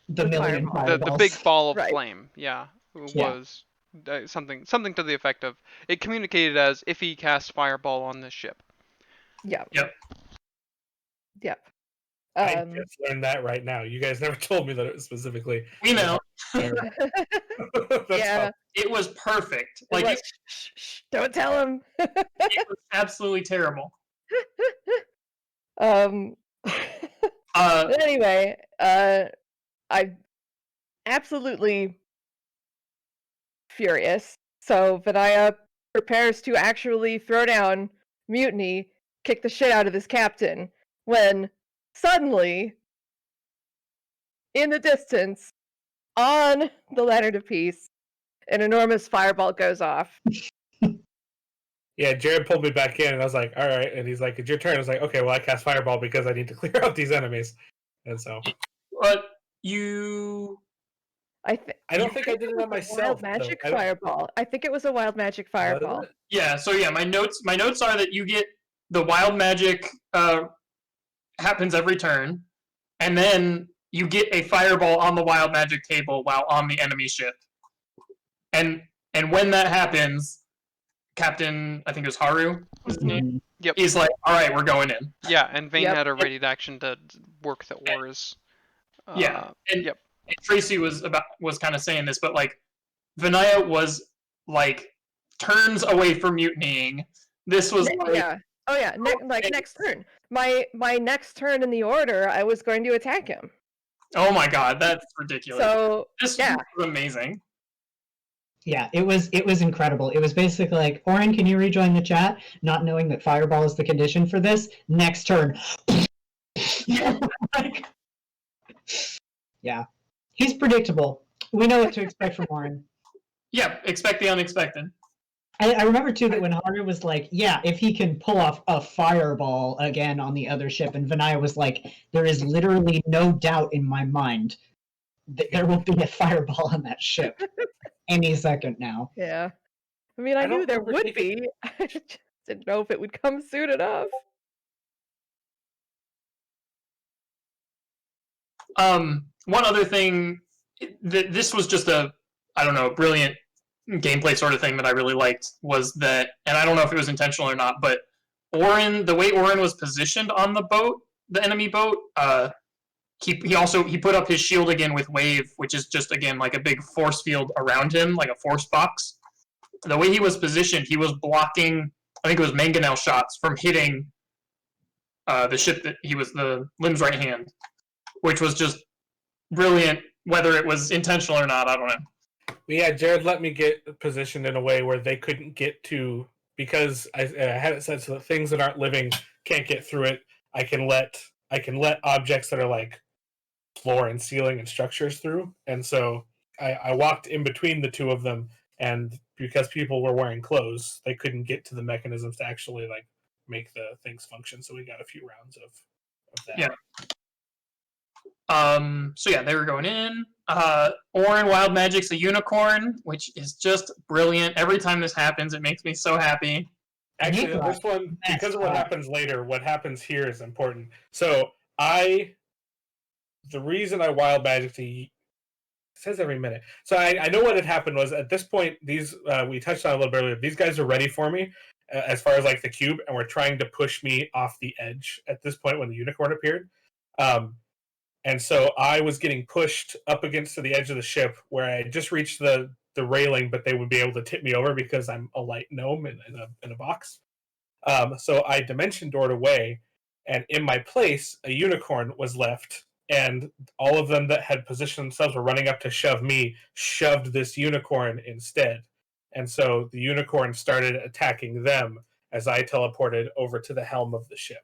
the million The fireballs. big ball of Right. flame, was something to the effect of it communicated as if he casts fireball on this ship. Yep. Yep. I just learned that right now. You guys never told me that it was specifically. We know. Yeah. It was perfect. Like, Like, shh, don't tell him. it was absolutely terrible. Anyway, I'm absolutely furious. So Vinaya prepares to actually throw down, mutiny, kick the shit out of this captain, when suddenly, in the distance, on the Lantern of Peace, an enormous fireball goes off. Yeah, Jared pulled me back in, and I was like, all right. And he's like, it's your turn. I was like, okay, well, I cast Fireball because I need to clear out these enemies. And so... But you... I don't think I did it on myself. Wild magic fireball. I think it was a wild magic fireball. Yeah, so yeah, my notes are that you get the wild magic happens every turn, and then you get a fireball on the wild magic table while on the enemy ship. And when that happens, Captain, I think it was Haru, was his name? Yep. He's like, all right, we're going in. Yeah, and Vane had a ready action to work the ores. Yeah, and Tracy was kind of saying this, but like Vinaya was like turns away from mutinying. This was next turn. My next turn in the order, I was going to attack him. Oh my god, that's ridiculous. So this was amazing. Yeah, it was incredible. It was basically like, Oren, can you rejoin the chat? Not knowing that fireball is the condition for this. Next turn. Yeah. He's predictable. We know what to expect from Oren. Yeah, expect the unexpected. I remember too that when Haru was like, yeah, if he can pull off a fireball again on the other ship, and Vinaya was like, there is literally no doubt in my mind that there will be a fireball on that ship any second now. Yeah. I mean, I knew there would be. I just didn't know if it would come soon enough. One other thing, this was just a brilliant gameplay sort of thing that I really liked was that, and I don't know if it was intentional or not, but the way Oren was positioned on the boat, the enemy boat, he put up his shield again with wave, which is just again like a big force field around him, like a force box. The way he was positioned, he was blocking, I think it was mangonel shots from hitting the ship that he was the Lim's right hand, which was just brilliant. Whether it was intentional or not, I don't know. But yeah, Jared let me get positioned in a way where they couldn't get to, because I had it set so that things that aren't living can't get through it. I can let objects that are like floor and ceiling and structures through, and so I walked in between the two of them, and because people were wearing clothes, they couldn't get to the mechanisms to actually like make the things function. So we got a few rounds of that. Yeah. So yeah, they were going in. Oren Wild Magic's a unicorn, which is just brilliant. Every time this happens, it makes me so happy. Actually, this one, because of what happens later, what happens here is important. So the reason I Wild Magic it says every minute. So I know what had happened was at this point, these we touched on a little bit earlier. These guys are ready for me as far as like the cube, and were trying to push me off the edge at this point when the unicorn appeared. And so I was getting pushed up against the edge of the ship where I had just reached the railing, but they would be able to tip me over because I'm a light gnome in a box. So I dimension doored away, and in my place, a unicorn was left, and all of them that had positioned themselves were running up to shoved this unicorn instead. And so the unicorn started attacking them as I teleported over to the helm of the ship.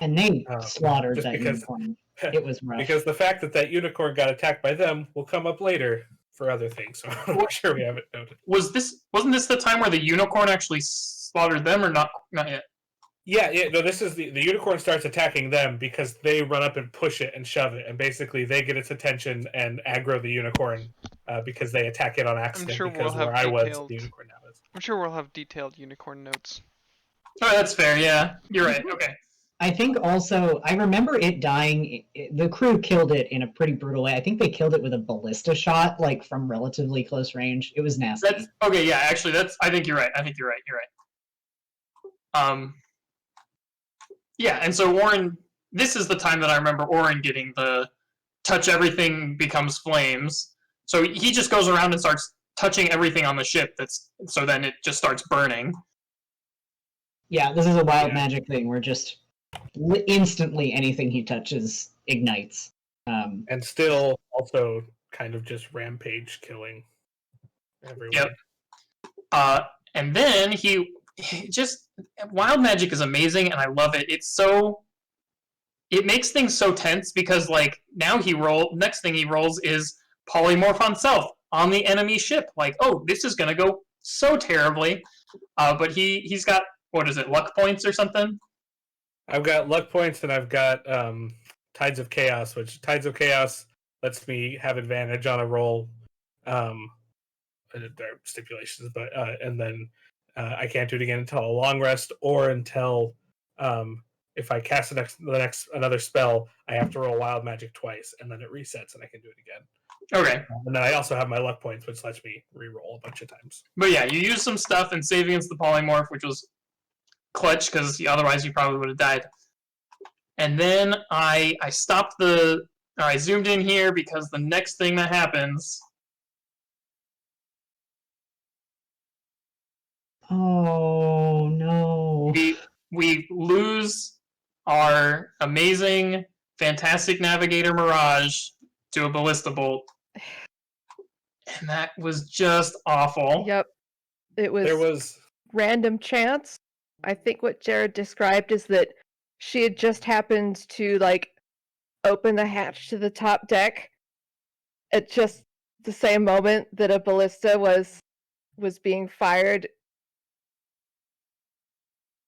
And they slaughtered that unicorn. It was rough. Because the fact that unicorn got attacked by them will come up later for other things. So I'm not sure we have it noted. Wasn't this the time where the unicorn actually slaughtered them, or not yet? Yeah. No, this is the unicorn starts attacking them because they run up and push it and shove it, and basically they get its attention and aggro the unicorn because they attack it on accident. I'm sure because we'll have where I was, the unicorn now is. I'm sure we'll have detailed unicorn notes. Oh, that's fair. Yeah, you're right. Okay. I think also, I remember it dying. The crew killed it in a pretty brutal way. I think they killed it with a ballista shot, like from relatively close range. It was nasty. That's okay. Yeah, actually, I think you're right. You're right. Yeah, and so Orin. This is the time that I remember Orin getting the touch everything becomes flames. So he just goes around and starts touching everything on the ship. So then it just starts burning. Yeah, this is a wild magic thing where just instantly anything he touches ignites. And still also kind of just rampage killing everyone. Yep. And then he just wild magic is amazing, and I love it. It makes things so tense because like now next thing he rolls is polymorph on self on the enemy ship. Like, oh, this is gonna go so terribly. But he's got, what is it, luck points or something? I've got luck points and I've got Tides of Chaos, which Tides of Chaos lets me have advantage on a roll. There are stipulations, but and then I can't do it again until a long rest or until if I cast another spell, I have to roll wild magic twice, and then it resets, and I can do it again. Okay. And then I also have my luck points, which lets me re-roll a bunch of times. But yeah, you use some stuff and save against the polymorph, which was clutch because otherwise you probably would have died. And then I zoomed in here because the next thing that happens. Oh no! We lose our amazing, fantastic navigator Mirage to a ballista bolt, and that was just awful. Yep, there was random chance. I think what Jared described is that she had just happened to like open the hatch to the top deck at just the same moment that a ballista was being fired,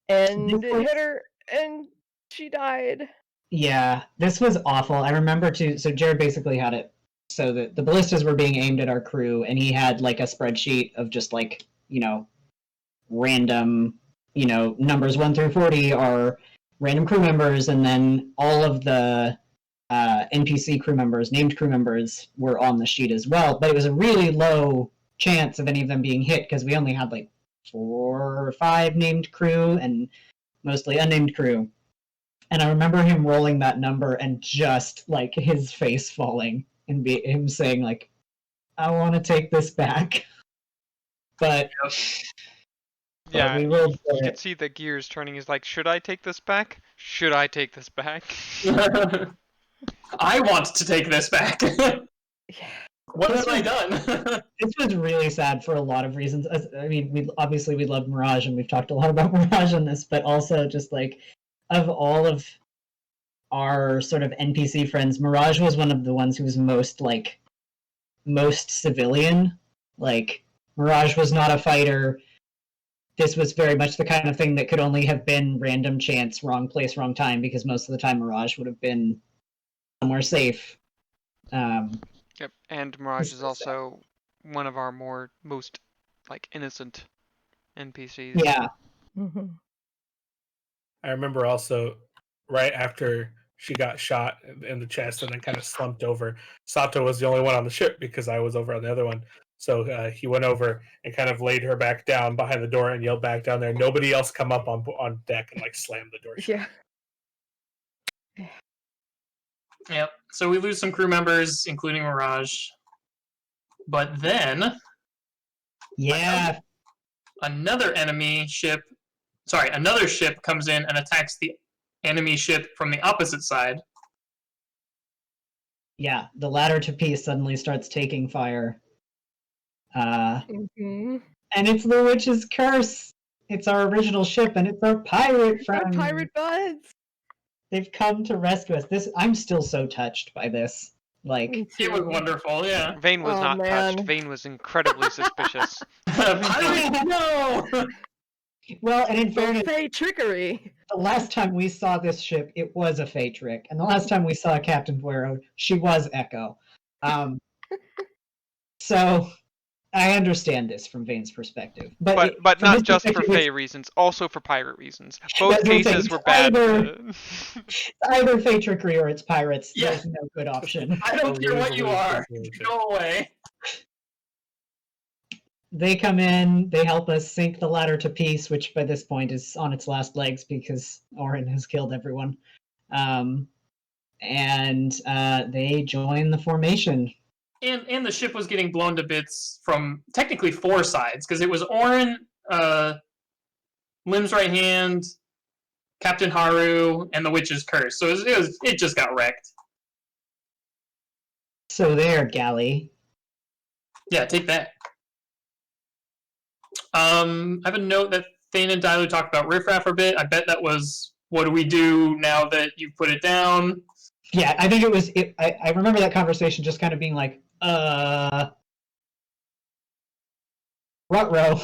and it hit her, and she died. Yeah, this was awful. I remember too. So Jared basically had it so that the ballistas were being aimed at our crew, and he had like a spreadsheet of just like, random, numbers 1 through 40 are random crew members, and then all of the NPC crew members, named crew members, were on the sheet as well. But it was a really low chance of any of them being hit because we only had like 4 or 5 named crew and mostly unnamed crew. And I remember him rolling that number and just like his face falling and him saying like, "I want to take this back," but yeah, we rolled you could see the gears turning. He's like, "Should I take this back? Should I take this back?" I want to take this back. What have I done? This was really sad for a lot of reasons. I mean, we love Mirage, and we've talked a lot about Mirage on this, but also just like of all of our sort of NPC friends, Mirage was one of the ones who was most civilian. Like, Mirage was not a fighter. This was very much the kind of thing that could only have been random chance, wrong place, wrong time, because most of the time Mirage would have been somewhere safe. Yep, and Mirage is also one of our most innocent NPCs. Yeah. Mm-hmm. I remember also right after she got shot in the chest and then kind of slumped over, Sato was the only one on the ship because I was over on the other one. So he went over and kind of laid her back down behind the door and yelled back down there, "Nobody else come up on deck," and slammed the door shut. Yeah. Yep. So we lose some crew members, including Mirage. But then, another ship comes in and attacks the enemy ship from the opposite side. Yeah, the ladder to peace suddenly starts taking fire. Mm-hmm. And it's the witch's curse. It's our original ship, and it's our pirate friends. Our pirate buds. They've come to rescue us. I'm still so touched by this. It was wonderful, yeah. Vane was not touched. Vane was incredibly suspicious. No! Well, and in fairness, Fey trickery. The last time we saw this ship, it was a Fey trick, and the last time we saw Captain Buero, she was Echo. So I understand this from Vane's perspective, but But from not his just for perspective, Fae reasons, also for pirate reasons. Both That's what I'm saying, cases were bad. it's either Fey trickery or it's pirates. Yeah. There's no good option. I don't A care what lose-lose you are. situation. Go away. They come in, they help us sink the ladder to peace, which by this point is on its last legs because Orin has killed everyone. And they join the formation. And the ship was getting blown to bits from technically 4 sides, because it was Orin, Lim's right hand, Captain Haru, and the Witch's Curse. So it just got wrecked. So there, Galley. Yeah, take that. I have a note that Thane and Dailu talked about riffraff a bit. I bet that was, what do we do now that you put it down? Yeah, I think it was. I remember that conversation just kind of being like, ruh-roh.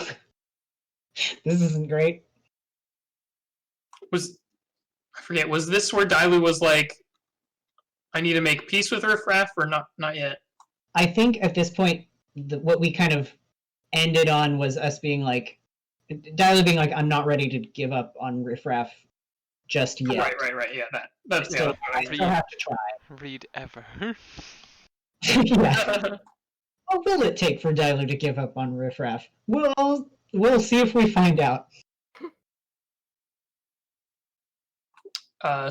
This isn't great. I forget, was this where Dailu was like, I need to make peace with riffraff, or not yet? I think at this point, what we kind of ended on was us being like, Dailu being like, I'm not ready to give up on riffraff just yet. Right. Yeah, that's So I still have to try. Read ever. Yeah. What will it take for Dailu to give up on riffraff? We'll see if we find out.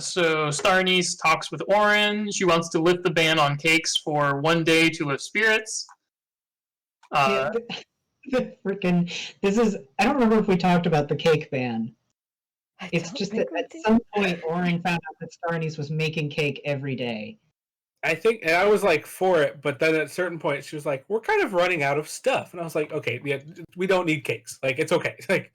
So Starnice talks with Orin. She wants to lift the ban on cakes for 1 day to lift spirits. Freaking, this is. I don't remember if we talked about the cake ban. It's just that at some point, Orin found out that Starnice was making cake every day. I think, and I was like for it, but then at a certain point, she was like, "We're kind of running out of stuff," and I was like, "Okay, yeah, we don't need cakes. Like, it's okay. Like,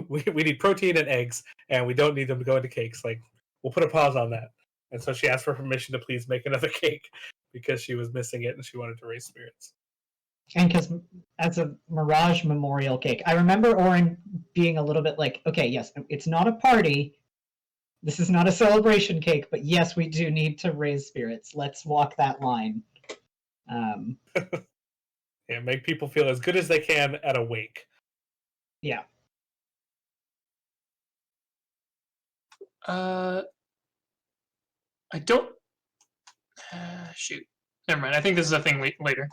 we need protein and eggs, and we don't need them to go into cakes. Like, we'll put a pause on that." And so she asked for permission to please make another cake because she was missing it and she wanted to raise spirits. And because as a Mirage Memorial cake, I remember Orin being a little bit like, "Okay, yes, it's not a party. This is not a celebration cake, but yes, we do need to raise spirits. Let's walk that line." Yeah, make people feel as good as they can at a wake. Yeah. I don't. Shoot. Never mind. I think this is a thing later.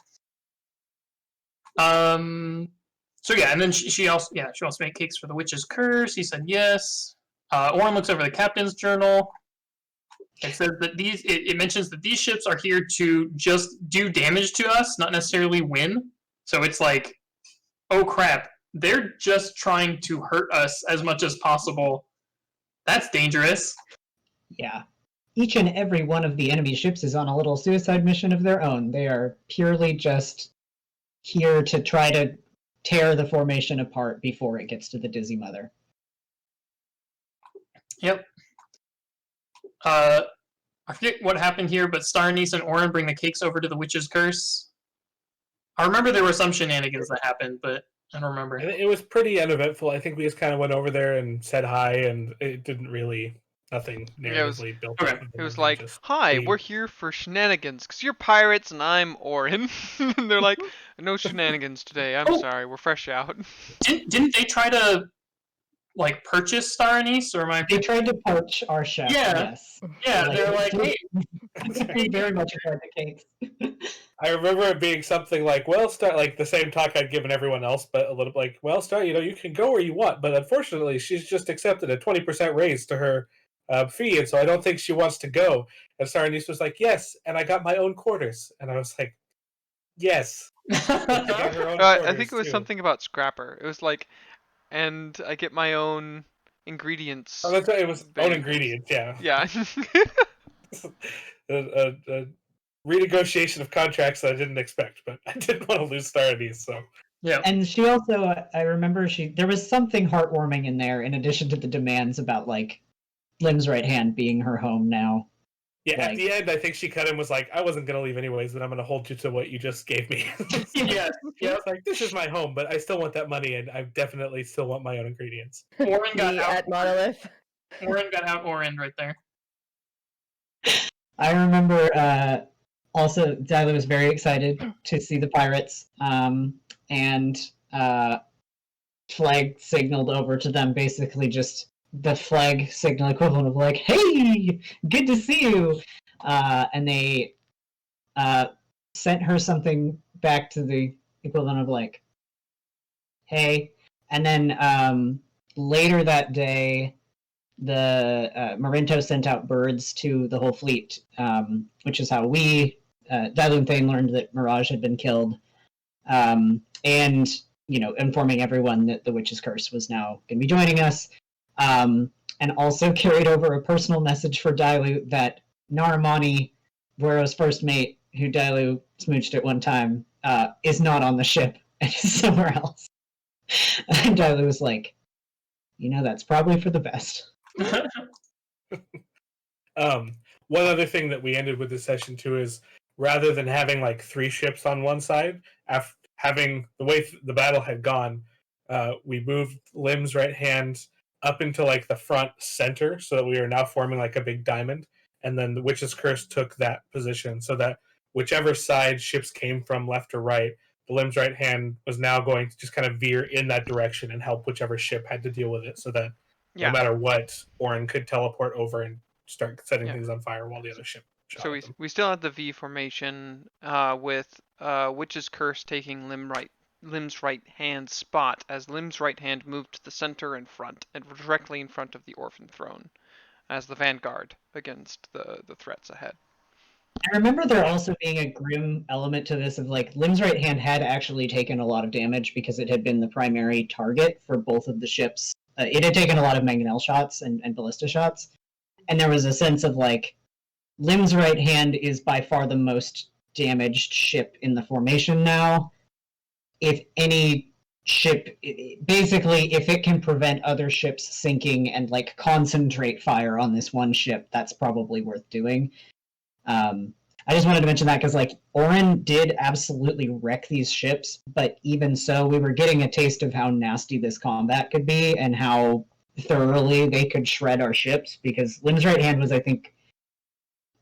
So yeah, and then she also wants to make cakes for the Witch's Curse. He said yes. Orin looks over the captain's journal. It says that it mentions that these ships are here to just do damage to us, not necessarily win. So it's like, oh crap, they're just trying to hurt us as much as possible. That's dangerous. Yeah. Each and every one of the enemy ships is on a little suicide mission of their own. They are purely just here to try to tear the formation apart before it gets to the Dizzy Mother. Yep. I forget what happened here, but Starnice and Orin bring the cakes over to the Witch's Curse. I remember there were some shenanigans that happened, but I don't remember. It was pretty uneventful. I think we just kind of went over there and said hi, and it didn't really, nothing narratively built up. It was like, hi, we're here for shenanigans, because you're pirates and I'm Orin. And they're like, no shenanigans today, I'm sorry, we're fresh out. Didn't they try to, like, purchase Star Anise, or am I... They tried to poach our chef, yes. Yeah, they're like, hey... We very much enjoyed the cakes. I remember it being something like, well, like the same talk I'd given everyone else, but a little like, well, Star, you can go where you want, but unfortunately, she's just accepted a 20% raise to her fee, and so I don't think she wants to go. And Star Anise was like, yes, and I got my own quarters. And I was like, yes. I think it was something about Scrapper. It was like, and I get my own ingredients. Oh, that's right. It was own ingredients, yeah. Yeah. a renegotiation of contracts that I didn't expect, but I didn't want to lose Star Anise, so. Yeah. And she also, I remember there was something heartwarming in there, in addition to the demands about, like, Lim's right hand being her home now. Yeah, like, at the end, I think she cut in was like, I wasn't going to leave anyways, but I'm going to hold you to what you just gave me. Yeah, it's like, this is my home, but I still want that money, and I definitely still want my own ingredients. Orin got out. At Monolith. Orin got out Orin right there. I remember also Dailu was very excited to see the pirates. and flag signaled over to them, basically just the flag signal equivalent of like, "Hey, good to see you," and they sent her something back to the equivalent of like, "Hey," and then later that day, the Marinto sent out birds to the whole fleet, which is how we, Dailu and Thane, learned that Mirage had been killed, and informing everyone that the Witch's Curse was now going to be joining us, and also carried over a personal message for Dailu that Naramani, Vuero's first mate, who Dailu smooched at one time, is not on the ship and is somewhere else. And Dailu was like, that's probably for the best. One other thing that we ended with this session too is, rather than having like 3 ships on one side, having the way the battle had gone, we moved Lim's right hand up into like the front center, so that we are now forming like a big diamond, and then the Witch's Curse took that position, so that whichever side ships came from, left or right, the Lim's right hand was now going to just kind of veer in that direction and help whichever ship had to deal with it, so that no matter what, Orin could teleport over and start setting things on fire while the other ship shot. So we still had the V formation with Witch's Curse taking Lim's right hand spot, as Lim's right hand moved to the center and front, and directly in front of the Orphan Throne, as the vanguard against the threats ahead. I remember there also being a grim element to this of like Lim's right hand had actually taken a lot of damage because it had been the primary target for both of the ships. It had taken a lot of mangonel shots and ballista shots, and there was a sense of like Lim's right hand is by far the most damaged ship in the formation now. If any ship, basically, if it can prevent other ships sinking and like concentrate fire on this one ship, that's probably worth doing. I just wanted to mention that because like Orin did absolutely wreck these ships, but even so, we were getting a taste of how nasty this combat could be and how thoroughly they could shred our ships, because Lim's right hand was, I think,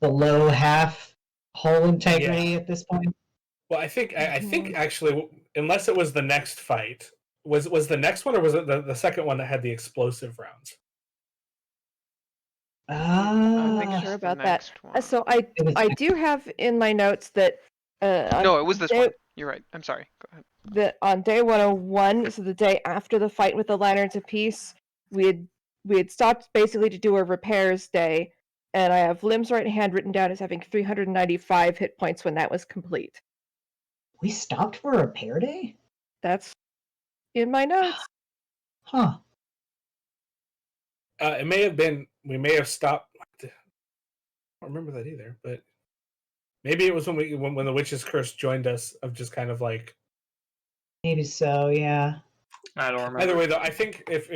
below half hull integrity at this point. Well, I think actually, unless it was the next fight, was the next one, or was it the second one that had the explosive rounds? I'm not sure about that. So I do have in my notes that no, it was this one. You're right. I'm sorry. Go ahead. That on day 101, so the day after the fight with the Lanterns of Peace, we had stopped basically to do a repairs day, and I have Lim's right hand written down as having 395 hit points when that was complete. We stopped for a repair day? That's in my notes. Huh. It may have been, we may have stopped. I don't remember that either, but maybe it was when the Witch's Curse joined us, of just kind of like. Maybe so, yeah. I don't remember. Either way, though, I think if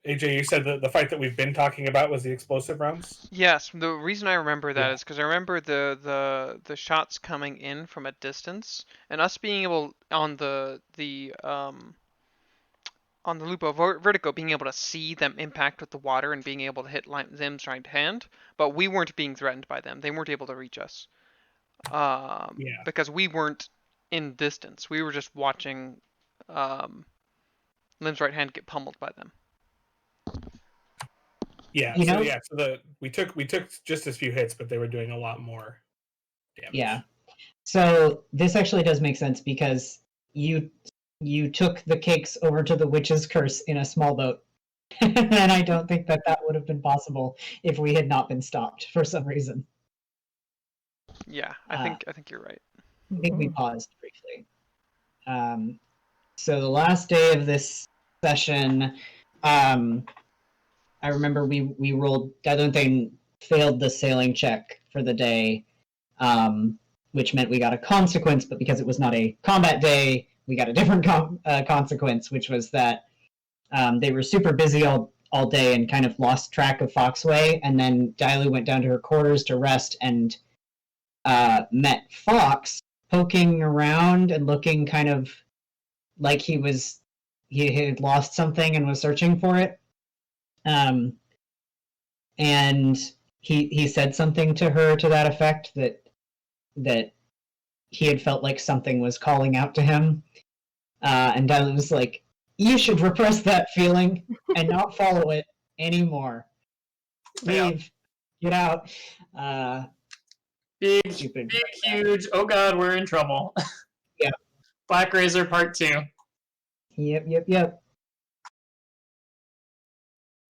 AJ, you said the fight that we've been talking about was the explosive rounds? Yes, the reason I remember that is because I remember the shots coming in from a distance, and us being able on the Lupo Vertigo being able to see them impact with the water and being able to hit Zim's right hand, but we weren't being threatened by them. They weren't able to reach us. Because we weren't in distance. We were just watching Lim's right hand get pummeled by them. Yeah, so we took just as few hits, but they were doing a lot more damage. Yeah. So this actually does make sense, because you took the cakes over to the Witch's Curse in a small boat. And I don't think that would have been possible if we had not been stopped for some reason. Yeah, I think you're right. I think we paused briefly. So the last day of this session, I remember we rolled. Dailu failed the sailing check for the day, which meant we got a consequence. But because it was not a combat day, we got a different consequence, which was that they were super busy all day and kind of lost track of Foxway. And then Dailu went down to her quarters to rest and met Fox poking around and looking kind of like he had lost something and was searching for it. And he said something to her to that effect, that he had felt like something was calling out to him. And Dylan was like, you should repress that feeling and not follow it anymore. Leave. Get out. Big, Stupid. big, huge. Oh god, we're in trouble. Yeah. Black Razor Part 2. Yep.